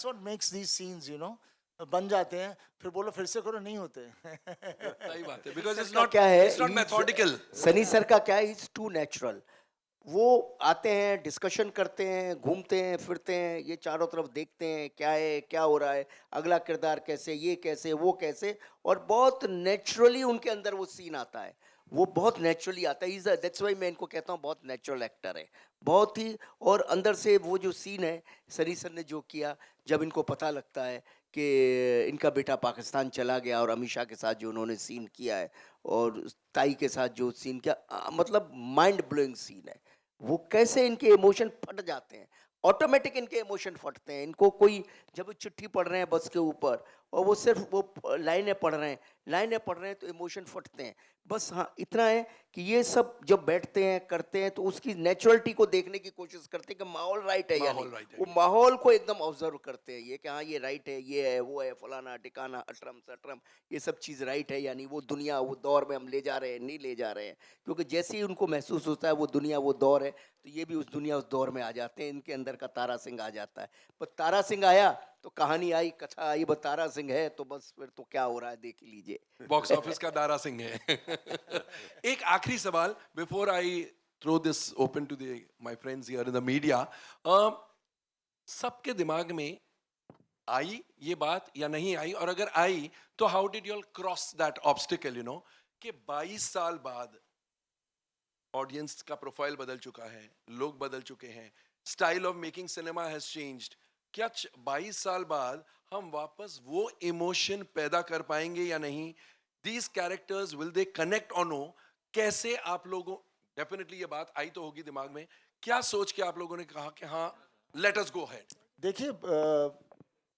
what makes these scenes, you know, बन जाते हैं। फिर बोलो फिर से करो, नहीं होते। सही बात है, बिकॉज इट्स का नॉट, क्या है, it's not methodical. Sunny sir का क्या है, इट्स टू नेचुरल। वो आते हैं, डिस्कशन करते हैं, घूमते हैं, फिरते हैं, ये चारों तरफ देखते हैं क्या है, क्या हो रहा है, अगला किरदार कैसे, ये कैसे, वो कैसे, और बहुत नेचुरली उनके अंदर वो सीन आता है, वो बहुत नेचुरली आता है। दैट्स वाई मैं इनको कहता हूँ बहुत नेचुरल एक्टर है, बहुत ही। और अंदर से वो जो सीन है, सनी सर ने जो किया, जब इनको पता लगता है कि इनका बेटा पाकिस्तान चला गया, और अमीषा के साथ जो उन्होंने सीन किया है और ताई के साथ जो सीन किया, मतलब माइंड ब्लोइंग सीन है वो कैसे इनके इमोशन फट जाते हैं, ऑटोमेटिक इनके इमोशन फटते हैं। इनको कोई जब वो चिट्ठी पढ़ रहे हैं बस के ऊपर और वो सिर्फ वो लाइनें पढ़ रहे हैं तो इमोशन फटते हैं। बस हाँ इतना है कि ये सब जब बैठते हैं करते हैं तो उसकी नेचुरलिटी को देखने की कोशिश करते हैं कि माहौल राइट है या माहौल नहीं। right है। वो माहौल को एकदम ऑब्जर्व करते हैं ये कि हाँ ये राइट है, ये है, वो है, फलाना टिकाना, अटरम सटरम, ये सब चीज़ राइट है या नहीं, वो दुनिया वो दौर में हम ले जा रहे हैं नहीं ले जा रहे हैं। क्योंकि जैसे ही उनको महसूस होता है वो दुनिया वो दौर है तो ये भी उस दुनिया उस दौर में आ जाते हैं, इनके अंदर का तारा सिंह आ जाता है। पर तारा सिंह आया तो कहानी आई, कथा आई, बस तारा सिंह है तो बस फिर तो क्या हो रहा है देख ही लीजिए। बॉक्स ऑफिस का दारा सिंह है। एक आखिरी सवाल before I throw this open to my friends here in the media, सबके दिमाग में आई ये बात या नहीं आई, और अगर आई तो how did you all cross that obstacle, you know, कि 22 साल बाद ऑडियंस का प्रोफाइल बदल चुका है, लोग बदल चुके हैं, style of making cinema has changed. क्या 22 साल बाद हम वापस वो इमोशन पैदा कर पाएंगे या नहीं? These characters will they connect और नो? कैसे आप लोगों, डेफिनेटली ये बात आई तो होगी दिमाग में, क्या सोच के आप लोगों ने कहा कि हाँ लेट अस गो हेड? देखिए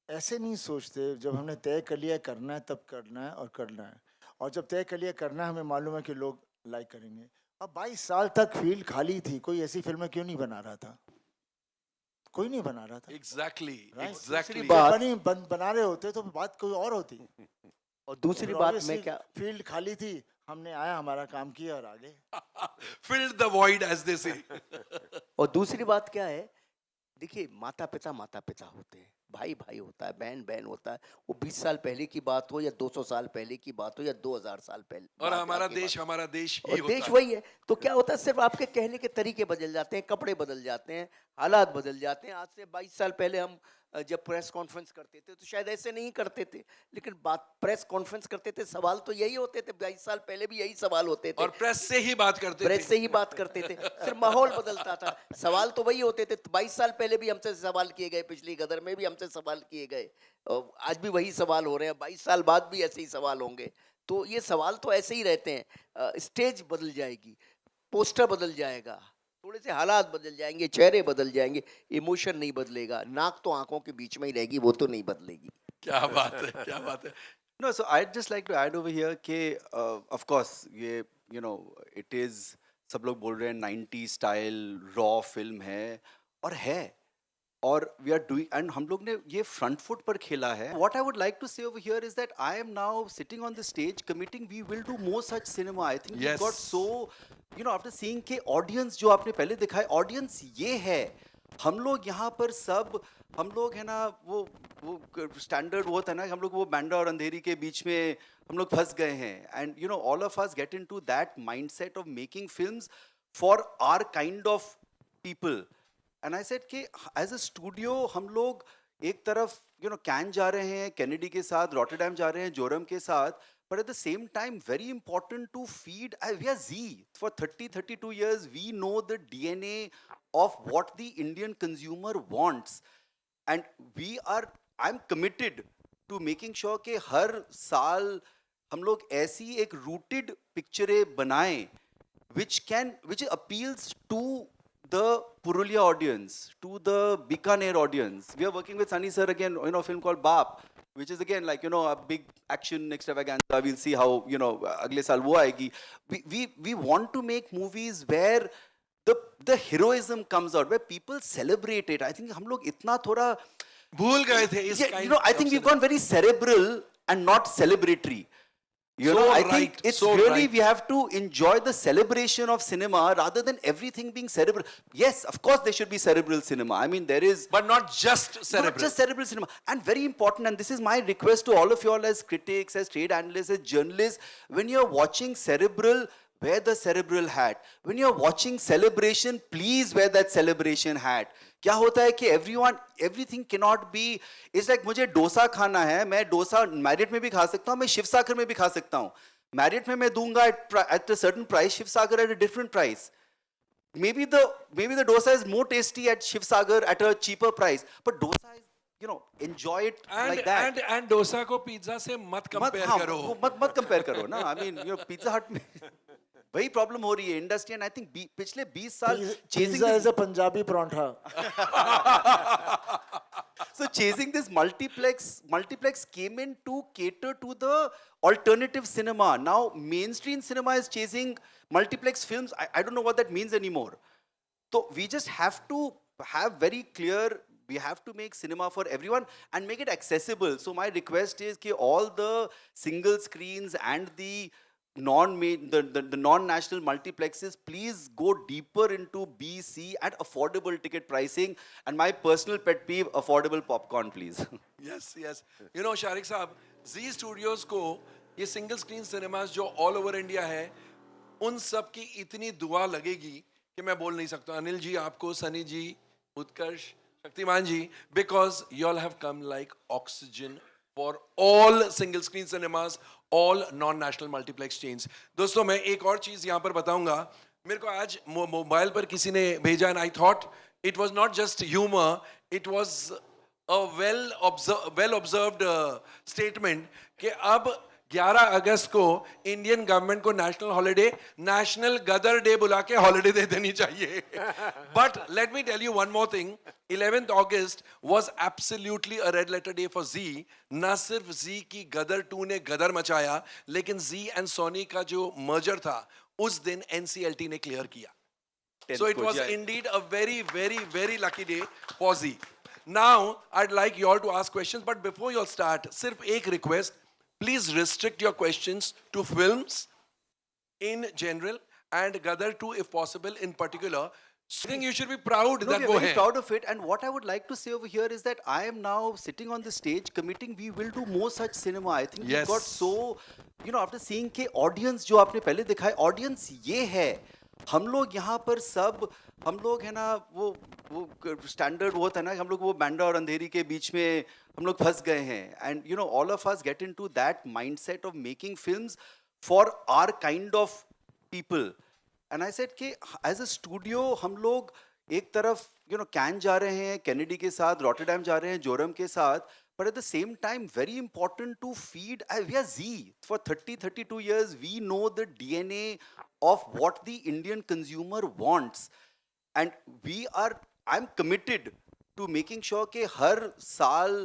ऐसे नहीं सोचते, जब हमने तय कर लिया करना है तब करना है और करना है, और जब तय कर लिया करना है हमें मालूम है कि लोग लाइक करेंगे। अब 22 साल तक फील्ड खाली थी, कोई ऐसी फिल्में क्यों नहीं बना रहा था? कोई नहीं बना रहा था। Exactly Right? एग्जैक्टली। बात- बना रहे होते तो बात कोई और होती। और दूसरी बात मैं क्या, फील्ड खाली थी, हमने आया हमारा काम किया और आगे। filled the void as they say. और दूसरी बात क्या है, देखिए माता पिता होते हैं, भाई भाई होता है, बहन बहन होता है। वो 20 साल पहले की बात हो या 200 साल पहले की बात हो या 2000 साल पहले, और बाद हमारा की देश बात हो। हमारा देश ही और होता देश है। वही है। तो क्या होता है, सिर्फ आपके कहने के तरीके बदल जाते हैं, कपड़े बदल जाते हैं, हालात बदल जाते हैं। आज से 22 साल पहले हम जब प्रेस कॉन्फ्रेंस करते थे तो शायद ऐसे नहीं करते थे, लेकिन बात प्रेस कॉन्फ्रेंस करते थे, सवाल तो यही होते थे। 22 साल पहले भी यही सवाल होते थे, और प्रेस से ही बात करते प्रेस थे। से ही बात करते थे, सिर्फ माहौल बदलता था, सवाल तो वही होते थे। 22 साल पहले भी हमसे सवाल किए गए, पिछली गदर में भी हमसे सवाल किए गए, और आज भी वही सवाल हो रहे हैं, 22 साल बाद भी ऐसे ही सवाल होंगे। तो ये सवाल तो ऐसे ही रहते हैं। स्टेज बदल जाएगी, पोस्टर बदल जाएगा, थोड़े से हालात बदल जाएंगे, चेहरे बदल जाएंगे, इमोशन नहीं बदलेगा। नाक तो आंखों के बीच में ही रहेगी, वो तो नहीं बदलेगी। क्या बात है, क्या बात है। No, so I'd just like to add over here कि of course ये you know it is, सब लोग बोल रहे हैं 90 स्टाइल रॉ फिल्म है, और है, और वी आर डूइंग, एंड हम लोग ने ये फ्रंट फुट पर खेला है। What I would like to say over here is that I am now sitting on the stage committing we will do more such cinema. I think we Yes. Got so you know after seeing के audience जो आपने पहले दिखाए, audience ये है। हम लोग यहाँ पर सब, हम लोग है ना वो स्टैंडर्ड वो होता है ना, हम लोग वो बैंडा और अंधेरी के बीच में हम लोग फंस गए हैं। And you know all of us get into that mindset of making films for our kind of people. And I said कि एज अ स्टूडियो हम लोग एक तरफ यू नो कैन जा रहे हैं, कैनेडी के साथ, रॉटरडैम जा रहे हैं, जोरम के साथ, but at the same time very important to feed, we are Z for 32 years, we know the DNA of what the Indian consumer wants, and I'm committed to making sure कि हर साल हम लोग ऐसी एक rooted पिक्चरें बनाएं which appeals to the Purulia audience, to the Bikaner audience. We are working with Sunny sir again, you know, a film called Baap, which is again like, you know, a big action extravaganza. We'll see how, you know, agle saal wo aayegi. We want to make movies where the heroism comes out, where people celebrate it. I think hum log itna thoda भूल गए थे इस yeah, you know, I think we've gone very cerebral and not celebratory. You So know, I right, think it's so really right. we have to enjoy the celebration of cinema rather than everything being cerebral. Yes, of course there should be cerebral cinema. I mean, there is but not just cerebral. not just cerebral cinema. And very important, and this is my request to all of you all as critics, as trade analysts, as journalists, when you're watching cerebral, wear the cerebral hat. When you're watching celebration, please wear that celebration hat. क्या होता है कि everything cannot be, it's like मुझे डोसा खाना है, मैं dosa Marriott में भी खा सकता हूँ, मैं शिवसागर में भी खा सकता हूँ। मैरियट में मैं दूंगा at a certain price, Shivsagar at a different price. Maybe the dosa is more tasty at Shivsagar at a cheaper price, but dosa is, you know, enjoy it like that. and dosa को pizza से मत compare हाँ, करो। वो मत compare करो ना। I mean, you know, Pizza Hut में वही प्रॉब्लम हो रही है इंडस्ट्री एंड आई थिंक पिछले 20 साल chasing pizza this- is a Punjabi paratha. So chasing this multiplex came in to cater to the alternative cinema. Now mainstream cinema is chasing multiplex films. I don't know what that means anymore. So we just have to have very clear, we have to make cinema for everyone and make it accessible. So my request is that all the single screens and the non-national multiplexes, please go deeper into B, C at affordable ticket pricing. And my personal pet peeve, affordable popcorn, please. Yes yes you know Shariq साहब जी studios को ये single screen cinemas जो all over India है उन सब की इतनी दुआ लगेगी कि मैं बोल नहीं सकता. अनिल जी, आपको, Sunny ji, Utkarsh, Shaktimaan ji, because you all have come like oxygen for all single screen cinemas, all non national multiplex chains. दोस्तों मैं एक और चीज यहाँ पर बताऊंगा. मेरे को आज मोबाइल पर किसी ने भेजा and I thought it was not just humour, it was a well observed statement कि अब 11 अगस्त को इंडियन गवर्नमेंट को national holiday, national Gadar day बुला के हॉलिडे दे देनी चाहिए. But let me tell you one more thing, 11th अगस्त was absolutely a red letter day for Zee. ना सिर्फ जी की गदर 2 ने गदर मचाया, लेकिन जी एंड सोनी का जो मर्जर था उस दिन NCLT ने क्लियर किया. So it was indeed a very, very, very lucky day for Z. Now, I'd like you all to ask questions, but before you all start, सिर्फ एक request, please restrict your questions to films in general and Gadar 2 if possible in particular. I think you should be proud No, that we वो are very है. proud of it. And what I would like to say over here is that I am now sitting on the stage committing we will do more such cinema. I think we Yes. got so, after seeing के audience जो आपने पहले दिखाए, audience ये है. हम लोग यहाँ पर सब, हम लोग है ना वो स्टैंडर्ड वो होता है ना, हम लोग वो बैंडा और अंधेरी के बीच में हम लोग फंस गए हैं. And all of us get into that mindset of making films for our kind of people. And I said कि एज अ स्टूडियो हम लोग एक तरफ कैन जा रहे हैं कैनेडी के साथ, रॉटरडैम जा रहे हैं जोरम के साथ, but at the same time very important to feed, we are Z for 32 years. We know the DNA of what the Indian consumer wants, and I'm committed to making sure कि हर साल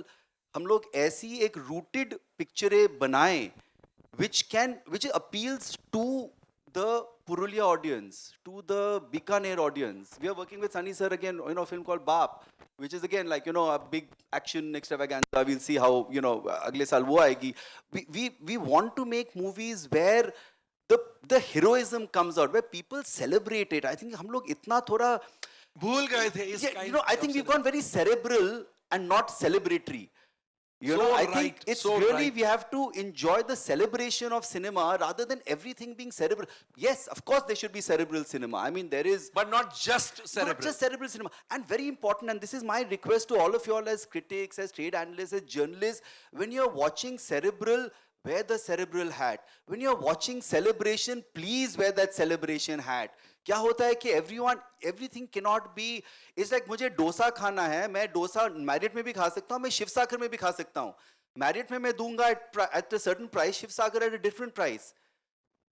हम लोग ऐसी एक rooted पिक्चरें बनाएं which appeals to the Purulia audience, to the Bikaner audience. We are working with Sunny sir again, a film called Baap, which is again like a big action extravaganza. We'll see how अगले साल वो आएगी. We want to make movies where the heroism comes out, where people celebrate it. I think हम लोग इतना थोड़ा भूल गए थे इस kind I of think we've cinema. gone very cerebral and not celebratory. So I right, think it's so really right. we have to enjoy the celebration of cinema rather than everything being cerebral. Yes, of course there should be cerebral cinema. I mean there is But not just not cerebral. just cerebral cinema. And very important, and this is my request to all of you all as critics, as trade analysts, as journalists, when you're watching cerebral, wear the cerebral hat. When you're watching celebration, please wear that celebration hat. क्या होता है कि everything cannot be, it's like मुझे डोसा खाना है, मैं dosa Marriott में भी खा सकता हूँ, मैं शिव सागर में भी खा सकता हूँ. मैरियट में मैं दूंगा at a certain price, Shiv Sagar at a different price.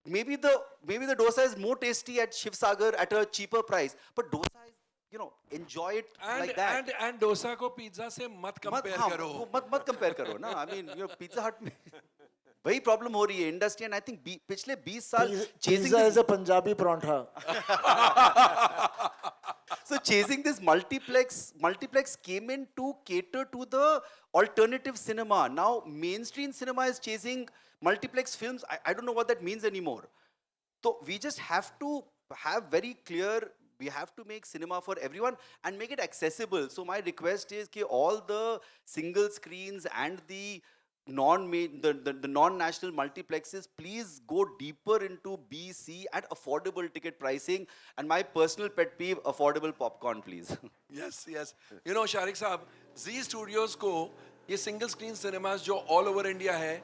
Maybe the dosa is more tasty at Shiv Sagar at a cheaper price, but dosa is, enjoy it like that. And dosa को pizza से मत compare हाँ, करो. वो मत compare करो ना. I mean, pizza हट में वही प्रॉब्लम हो रही है इंडस्ट्री. एंड आई थिंक पिछले 20 साल chasing pizza this- is a Punjabi paratha. So chasing this multiplex came in to cater to the alternative cinema. Now mainstream cinema is chasing multiplex films. I don't know what that means anymore. So we just have to have very clear, we have to make cinema for everyone and make it accessible. So my request is that all the single screens and the non-national multiplexes, please go deeper into B, C at affordable ticket pricing. And my personal pet peeve, affordable popcorn, please. Yes, yes. Shariq साहब, जी studios को ये single screen cinemas जो all over India है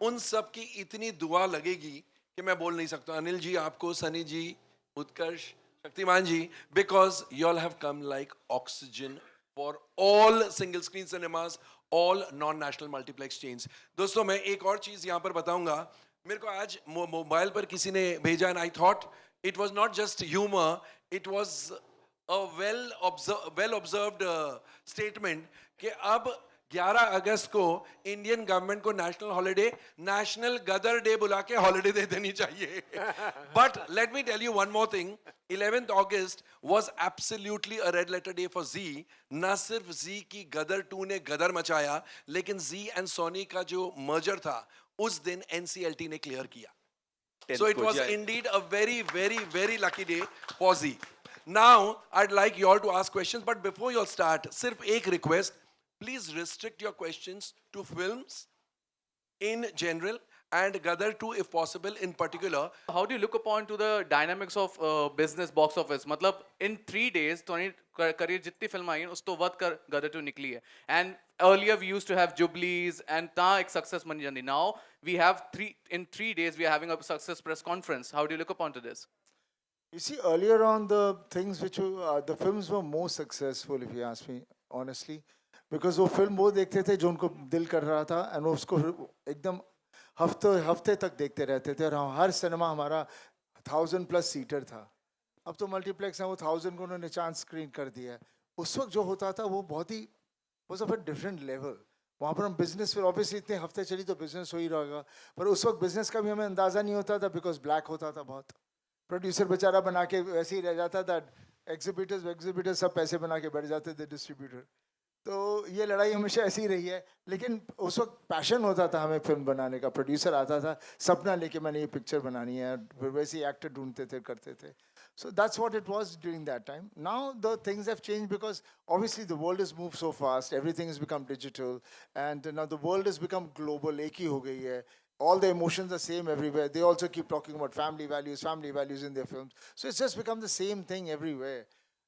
उन सब की इतनी दुआ लगेगी कि मैं बोल नहीं सकता. अनिल जी, आपको, Sunny ji, Utkarsh, Shaktimaan ji, because you all have come like oxygen for all single screen cinemas, all non national multiplex chains. दोस्तों मैं एक और चीज यहाँ पर बताऊंगा. मेरे को आज मोबाइल पर किसी ने भेजा and I thought it was not just humour, it was a well observed statement कि अब 11 अगस्त को इंडियन गवर्नमेंट को national holiday, national Gadar day बुला के हॉलिडे दे देनी चाहिए. But let me tell you one more thing, 11th August was absolutely a red letter day for Z. ना सिर्फ Z की गदर 2 ने गदर मचाया, लेकिन Z एंड सोनी का जो मर्जर था उस दिन NCLT ने क्लियर किया. So it was indeed a very, very, very lucky day for Z. Now I'd like you all to ask questions, but before you all start, सिर्फ एक request, please restrict your questions to films in general and Gadar 2 if possible in particular. How do you look upon to the dynamics of business box office? मतलब in 3 days तुम्हारी career जितनी film आई हैं उस तो वध कर गदर 2 निकली है. And earlier we used to have Jubilees and ता एक success बन जाती. Now we have in 3 days we are having a success press conference. How do you look upon to this? You see, earlier on, the things which the films were more successful, if you ask me honestly, because वो film वो देखते थे जो उनको दिल कर रहा था, and वो उसको एकदम हफ्ते तक देखते रहते थे, और हर सिनेमा हमारा 1000+ सीटर था. अब तो मल्टीप्लेक्स है, वो 1000 को उन्होंने चांस स्क्रीन कर दिया है. उस वक्त जो होता था वो बहुत ही was of a different level. वहाँ पर हम बिजनेस, फिर ऑब्वियसली इतने हफ्ते चली तो बिजनेस हो ही रहेगा, पर उस वक्त बिजनेस का भी हमें अंदाज़ा नहीं होता था, बिकॉज ब्लैक होता था बहुत. प्रोड्यूसर बेचारा बना के वैसे ही रह जाता था, एग्जिबिटर्स सब पैसे बना के बैठ जाते थे, डिस्ट्रीब्यूटर. तो ये लड़ाई हमेशा ऐसी ही रही है, लेकिन उस वक्त पैशन होता था हमें फिल्म बनाने का. प्रोड्यूसर आता था सपना लेके, मैंने ये पिक्चर बनानी है, फिर वैसे ही एक्टर ढूंढते थे, करते थे. So that's what it was during that time. Now the things have changed because obviously the world has moved so fast, everything has become digital, and now the world has become global. एक ही हो गई है. All the emotions are same everywhere. They also keep talking about family values in their films. So it's just become the same thing everywhere.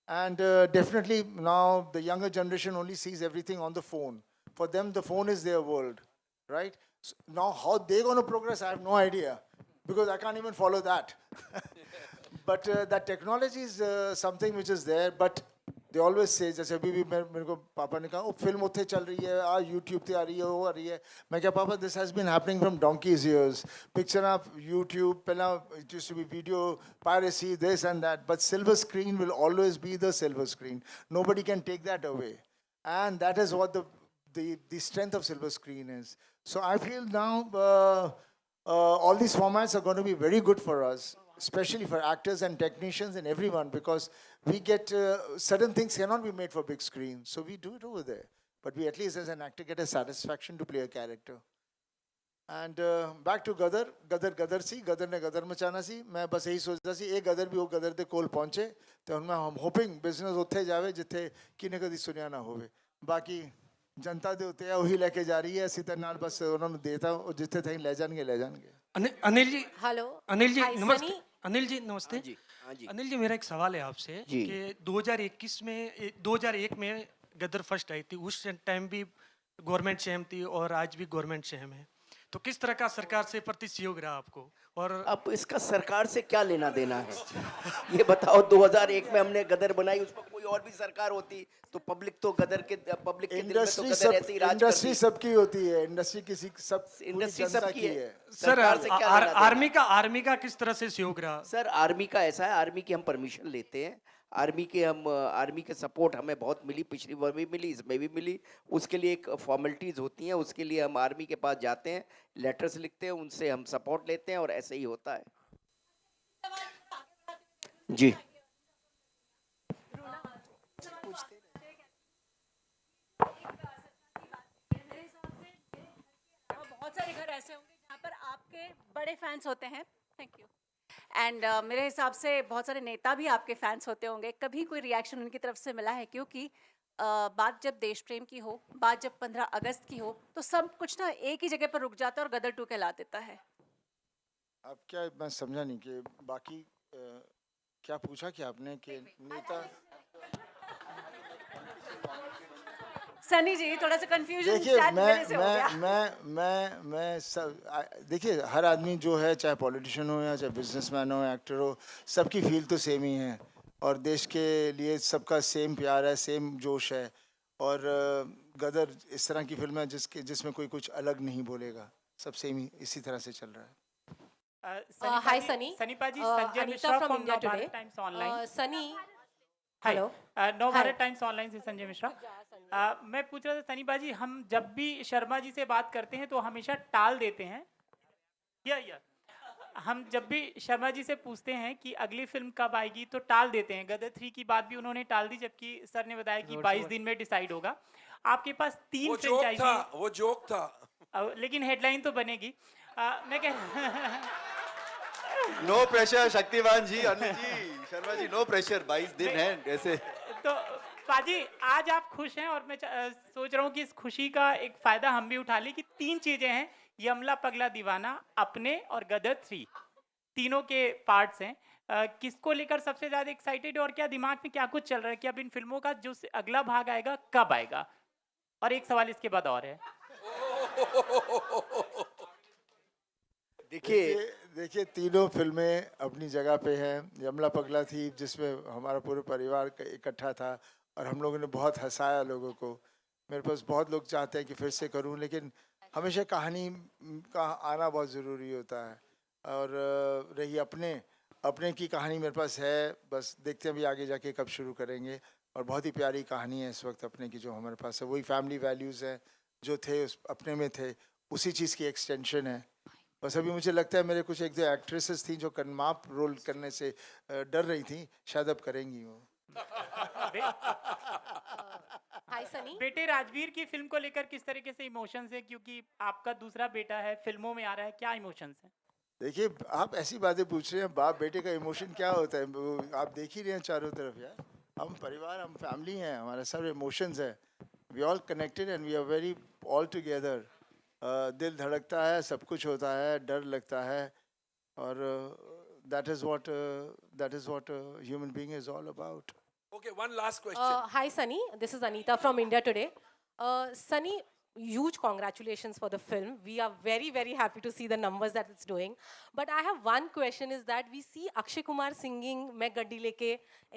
And definitely now the younger generation only sees everything on the phone. For them, the phone is their world, right? So now how they're going to progress, I have no idea, because I can't even follow that. But that technology is something which is there, but they always say, जैसे अभी भी मेरे को पापा ने कहा, वो film उत्थे चल रही है, आज YouTube पे आ रही है, वो आ रही है. मैं क्या, पापा, this has been happening from donkey's years. Picture आप YouTube, पहला it used to be video piracy, this and that, but silver screen will always be the silver screen. Nobody can take that away, and that is what the strength of silver screen is. So I feel now all these formats are going to be very good for us, especially for actors and technicians and everyone, because we get certain things cannot be made for big screen, so we do it over there. But we at least as an actor get a satisfaction to play a character. And back to Gadar सी, गदर ने गदर मचाना सी. मैं बस यही सोचता सी एक गदर भी वो गदर दे कोल पहुंचे तो उनमें हम होपिंग बिजनेस उत्थे जावे जिथे किने कदी सुनिया ना होवे. बाकी जनता दे उत्ते वही लेके जा रही है, इसी तरह नाल बस उन्होंने देता जिथे थे ले जाएंगे. अनिल जी, हेलो. अनिल जी हाय, नमस्ते. सनी. अनिल जी नमस्ते. हाँ जी. अनिल जी, मेरा एक सवाल है आपसे जी. कि 2001 में गदर फर्स्ट आई थी, उस टाइम भी गवर्नमेंट सेम थी और आज भी गवर्नमेंट सेम है, तो किस तरह का सरकार से प्रति सहयोग रहा आपको? और अब इसका सरकार से क्या लेना देना है, ये बताओ. 2001 में हमने गदर बनाई, उस पर कोई और भी सरकार होती तो पब्लिक तो गदर के पब्लिक के दिल में तो गदर ऐसे ही राज इंडस्ट्री करती. सबकी होती है, इंडस्ट्री किसी सब इंडस्ट्री जनता सबकी की है. सर, सरकार से क्या लेना देना? आर्मी का किस तरह से सहयोग रहा? सर आर्मी का ऐसा है, आर्मी की हम परमिशन लेते हैं, आर्मी के सपोर्ट हमें बहुत मिली, पिछली बार भी मिली, इसमें भी मिली. उसके लिए एक फॉर्मेलिटीज़ होती हैं, उसके लिए हम आर्मी के पास जाते हैं, लेटर्स लिखते हैं, उनसे हम सपोर्ट लेते हैं और ऐसे ही होता है. जी. बहुत सारे घर ऐसे होंगे जहाँ पर आपके बड़े फैंस होते हैं. Thank you. एंड मेरे हिसाब से बहुत सारे नेता भी आपके फैंस होते होंगे. कभी कोई रिएक्शन उनकी तरफ से मिला है? क्योंकि बात जब देश प्रेम की हो, बात जब 15 अगस्त की हो, तो सब कुछ ना एक ही जगह पर रुक जाता है और गदर 2 कहला देता है. अब क्या, मैं समझा नहीं कि बाकी क्या पूछा कि आपने कि नेता. सनी जी, थोड़ा सा कंफ्यूजन देखिए, शायद मेरे से हो गया. मैं सब देखिए, हर आदमी जो है, चाहे पॉलिटिशियन हो या चाहे बिजनेसमैन हो, एक्टर हो, सबकी फील तो सेम ही है और देश के लिए सबका सेम प्यार है, सेम जोश है. और गदर इस तरह की फिल्म है जिसमें कोई कुछ अलग नहीं बोलेगा, सब सेम ही इसी तरह से चल रहा है. Hi, Sunny. Sanipa ji, Anita Sanjay Mishra from from India Navbharat Today. Times Online. Sunny. Hi. Hello. Navbharat Hi. Times online से संजय मिश्रा। मैं पूछ रहा था सनीबा जी, हम जब भी शर्मा जी से बात करते हैं तो हमेशा टाल देते हैं। या हम जब भी शर्मा जी से पूछते हैं कि अगली फिल्म कब आएगी तो टाल देते हैं। गदर 3 की बात भी उन्होंने टाल दी, जबकि सर ने बताया कि 22 दिन में डिसाइड होगा। आपके पास 3 वो जोक था, फ्रेंचाइजी, वो जोक था। लेकिन हेडलाइन तो बनेगी। मैं कह नो प्रेशर शक्तिमान जी, अनिल जी, शर्मा जी, नो प्रेशर, 22 दिन हैं ऐसे। तो पाजी आज आप खुश हैं और मैं सोच रहा हूँ कि इस खुशी का एक फायदा हम भी उठा लें कि 3 चीजें हैं, यमला पगला दीवाना, अपने और गदर 3, तीनों के पार्ट्स हैं। किसको लेकर सबसे ज्यादा एक्साइटेड है और क्या दिमाग में क्या कुछ चल रहा है कि अब इन फिल्मों का जो अगला भाग आएगा कब आएगा? और एक सवाल इसके बाद और है। देखिए तीनों फिल्में अपनी जगह पे हैं। यमला पगला थी जिसमें हमारा पूरा परिवार इकट्ठा था और हम लोगों ने बहुत हंसाया लोगों को। मेरे पास बहुत लोग चाहते हैं कि फिर से करूं, लेकिन हमेशा कहानी का आना बहुत ज़रूरी होता है। और रही अपने की कहानी मेरे पास है, बस देखते हैं भी आगे जाके कब शुरू करेंगे। और बहुत ही प्यारी कहानी है इस वक्त अपने की जो हमारे पास है, वही फैमिली वैल्यूज़ हैं जो थे उस अपने में थे, उसी चीज़ की एक्सटेंशन है। बस अभी मुझे लगता है मेरे कुछ 1-2 एक्ट्रेसेस थी जो कनमाप रोल करने से डर रही थी, शायद अब करेंगी वो। Hi, Sunny. बेटे राजवीर की फिल्म को लेकर किस तरीके से इमोशंस है, क्योंकि आपका दूसरा बेटा है, फिल्मों में आ रहा है, क्या इमोशंस हैं? देखिए आप ऐसी बातें पूछ रहे हैं, बाप बेटे का इमोशन क्या होता है वो आप देख ही रहे हैं चारों तरफ यार। हम परिवार, हम फैमिली हैं, हमारे सब इमोशंस है। We all connected and we are very all together. दिल धड़कता है, सब कुछ होता है, डर लगता है, और that is what human being is all about. Okay, one last question. Hi, Sunny. This is Anita from India Today. Sunny, huge congratulations for the film. We are very, very happy to see the numbers that it's doing. But I have one question is that we see Akshay Kumar singing Main Gaddi Leke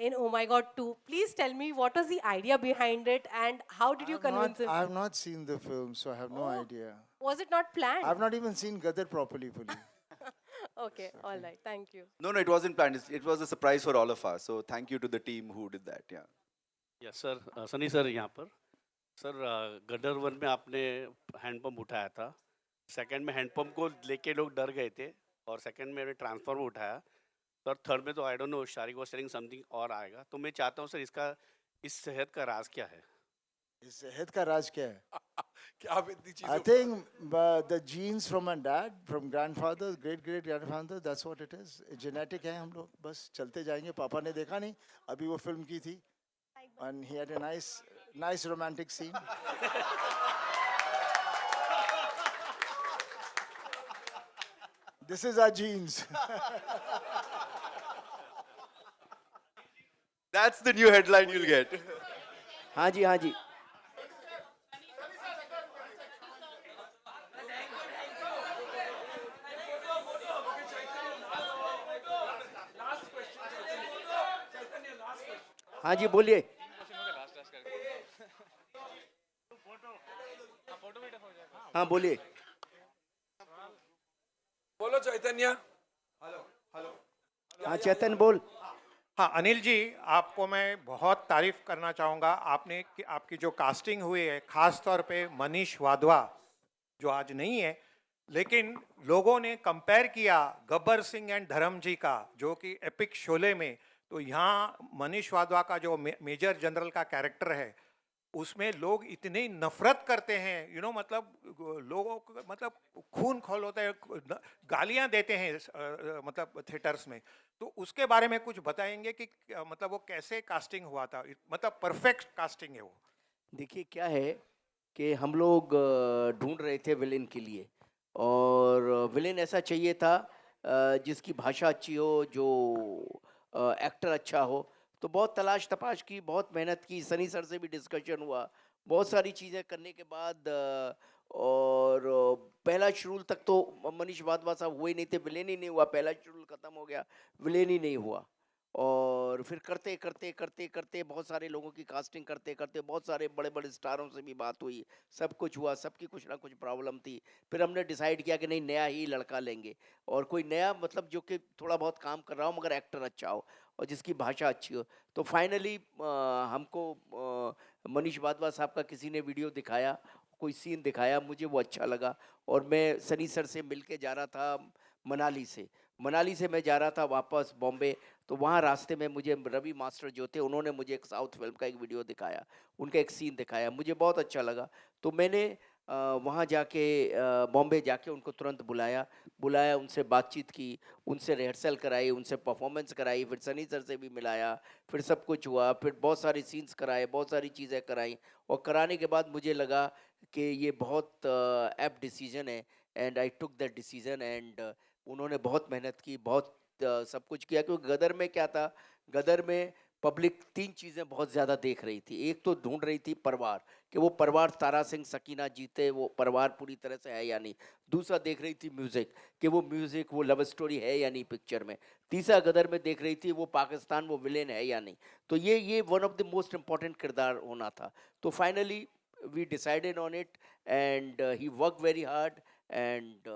in Oh My God 2. Please tell me what was the idea behind it and how did you convince him? I have not seen the film, so I have no idea. Was it not planned? I have not even seen Gadar properly fully. Okay, all right. Thank you. No, it wasn't planned. It was a surprise for all of us. So thank you to the team who did that. Yeah. Yes sir, Sunny sir यहाँ पर। Sir गदर 1 में आपने handpump उठाया था, second में handpump को लेके लोग डर गए थे, और सेकंड में ट्रांसफॉर्मर उठाया। सर थर्ड में तो I don't know, Shariq was selling something और आएगा। तो मैं चाहता हूँ सर इस सेहत का राज क्या है? इस सेहत का राज क्या है? क्या आप इतनी चीजों I think the genes from my dad, from grandfather, great grandfather, that's what it is. Genetic है, हम लोग बस चलते जाएंगे। पापा ने देखा नहीं, अभी वो फिल्म की थी, and he had a nice romantic scene. This is our genes. That's the new headline you'll get. हाँ जी, हाँ जी। हाँ जी, बोलिए। हाँ बोलिए। बोलो चैतन्य। हाँ चेतन बोल। हाँ अनिल जी, आपको मैं बहुत तारीफ करना चाहूँगा। आपकी जो कास्टिंग हुई है, खास तौर पे मनीष वाधवा जो आज नहीं है, लेकिन लोगों ने कंपेयर किया गब्बर सिंह एंड धर्म जी का, जो कि एपिक शोले में, तो यहाँ मनीष वाधवा का जो मेजर जनरल का कैरेक्टर है, उसमें लोग इतनी नफरत करते हैं, मतलब लोगों को मतलब खून खौल होता है, गालियां देते हैं मतलब थिएटर्स में। तो उसके बारे में कुछ बताएंगे कि मतलब वो कैसे कास्टिंग हुआ था? मतलब परफेक्ट कास्टिंग है वो। देखिए क्या है कि हम लोग ढूंढ रहे थे विलेन के लिए, और विलेन ऐसा चाहिए था जिसकी भाषा अच्छी हो, जो एक्टर अच्छा हो। तो बहुत तलाश तपाश की, बहुत मेहनत की, सनी सर से भी डिस्कशन हुआ, बहुत सारी चीज़ें करने के बाद, और पहला शेड्यूल तक तो मनीष वाधवा साहब हुए नहीं थे, विलेन ही नहीं हुआ। पहला शेड्यूल ख़त्म हो गया, विलेन ही नहीं हुआ। और फिर करते करते करते करते बहुत सारे लोगों की कास्टिंग करते करते बहुत सारे बड़े बड़े स्टारों से भी बात हुई, सब कुछ हुआ, सबकी कुछ ना कुछ प्रॉब्लम थी। फिर हमने डिसाइड किया कि नहीं, नया ही लड़का लेंगे, और कोई नया मतलब जो कि थोड़ा बहुत काम कर रहा हो मगर एक्टर अच्छा हो और जिसकी भाषा अच्छी हो। तो फाइनली हमको मनीष वाधवा साहब का किसी ने वीडियो दिखाया, कोई सीन दिखाया, मुझे वो अच्छा लगा। और मैं सनी सर से मिल के जा रहा था मनाली से मैं जा रहा था वापस बॉम्बे, तो वहाँ रास्ते में मुझे रवि मास्टर जो थे उन्होंने मुझे एक साउथ फिल्म का एक वीडियो दिखाया, उनका एक सीन दिखाया, मुझे बहुत अच्छा लगा। तो मैंने वहाँ जाके बॉम्बे जाके उनको तुरंत बुलाया, उनसे बातचीत की, उनसे रिहर्सल कराई, उनसे परफॉर्मेंस कराई, फिर सनी सर से भी मिलाया, फिर सब कुछ हुआ, फिर बहुत सारे सीन्स कराए, बहुत सारी चीज़ें कराई, और कराने के बाद मुझे लगा कि ये बहुत एप्ट डिसीजन है, and I took that decision. And उन्होंने बहुत मेहनत की, बहुत सब कुछ किया, क्योंकि गदर में क्या था, गदर में पब्लिक 3 चीज़ें बहुत ज़्यादा देख रही थी। एक तो ढूंढ रही थी परिवार, कि वो परिवार तारा सिंह सकीना जीते, वो परिवार पूरी तरह से है या नहीं। दूसरा देख रही थी म्यूज़िक, कि वो म्यूज़िक, वो लव स्टोरी है या नहीं पिक्चर में। तीसरा गदर में देख रही थी वो पाकिस्तान, वो विलेन है या नहीं। तो ये one of the most important किरदार होना था। तो finally we decided on it, and he work very hard, and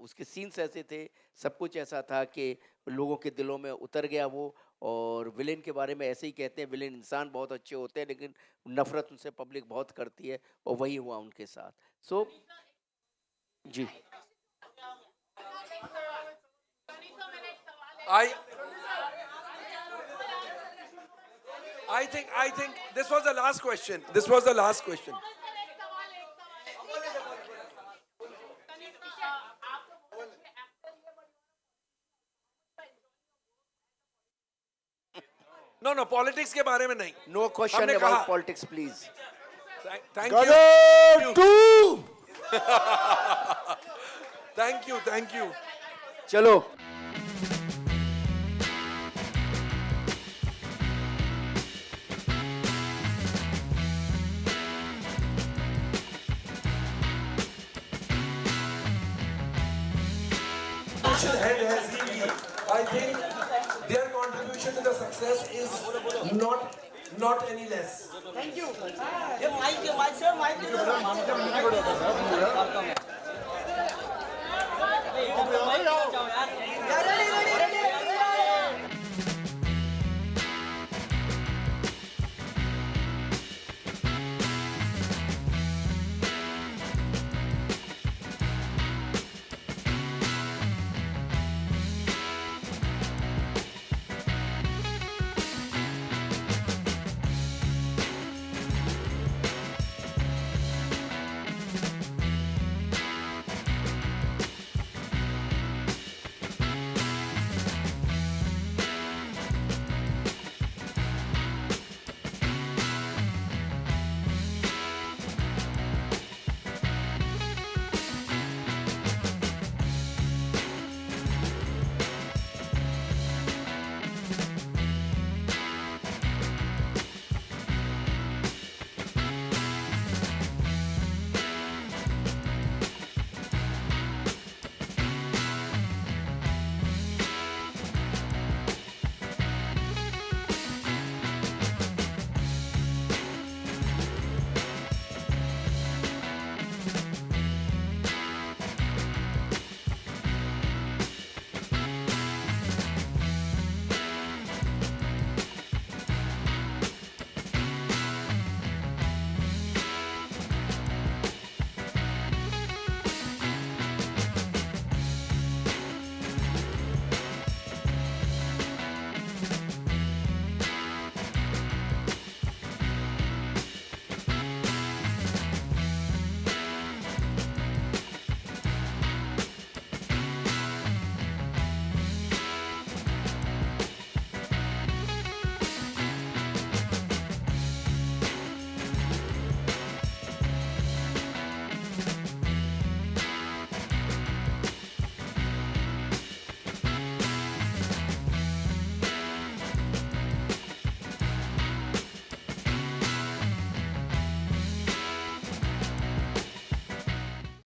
उसके सीन्स ऐसे थे, सब कुछ ऐसा था कि लोगों के दिलों में उतर गया वो। और विलेन के बारे में ऐसे ही कहते हैं, विलेन इंसान बहुत अच्छे होते हैं लेकिन नफरत उनसे पब्लिक बहुत करती है, और वही हुआ उनके साथ। सो जी, I think this was the last question. This was the last question. No, politics के बारे में नहीं. नो क्वेश्चन हमने अबाउट कहा- politics please. Thank Gadar you. 2 Thank you. चलो। I think their contribution to the success is not any less. Thank you.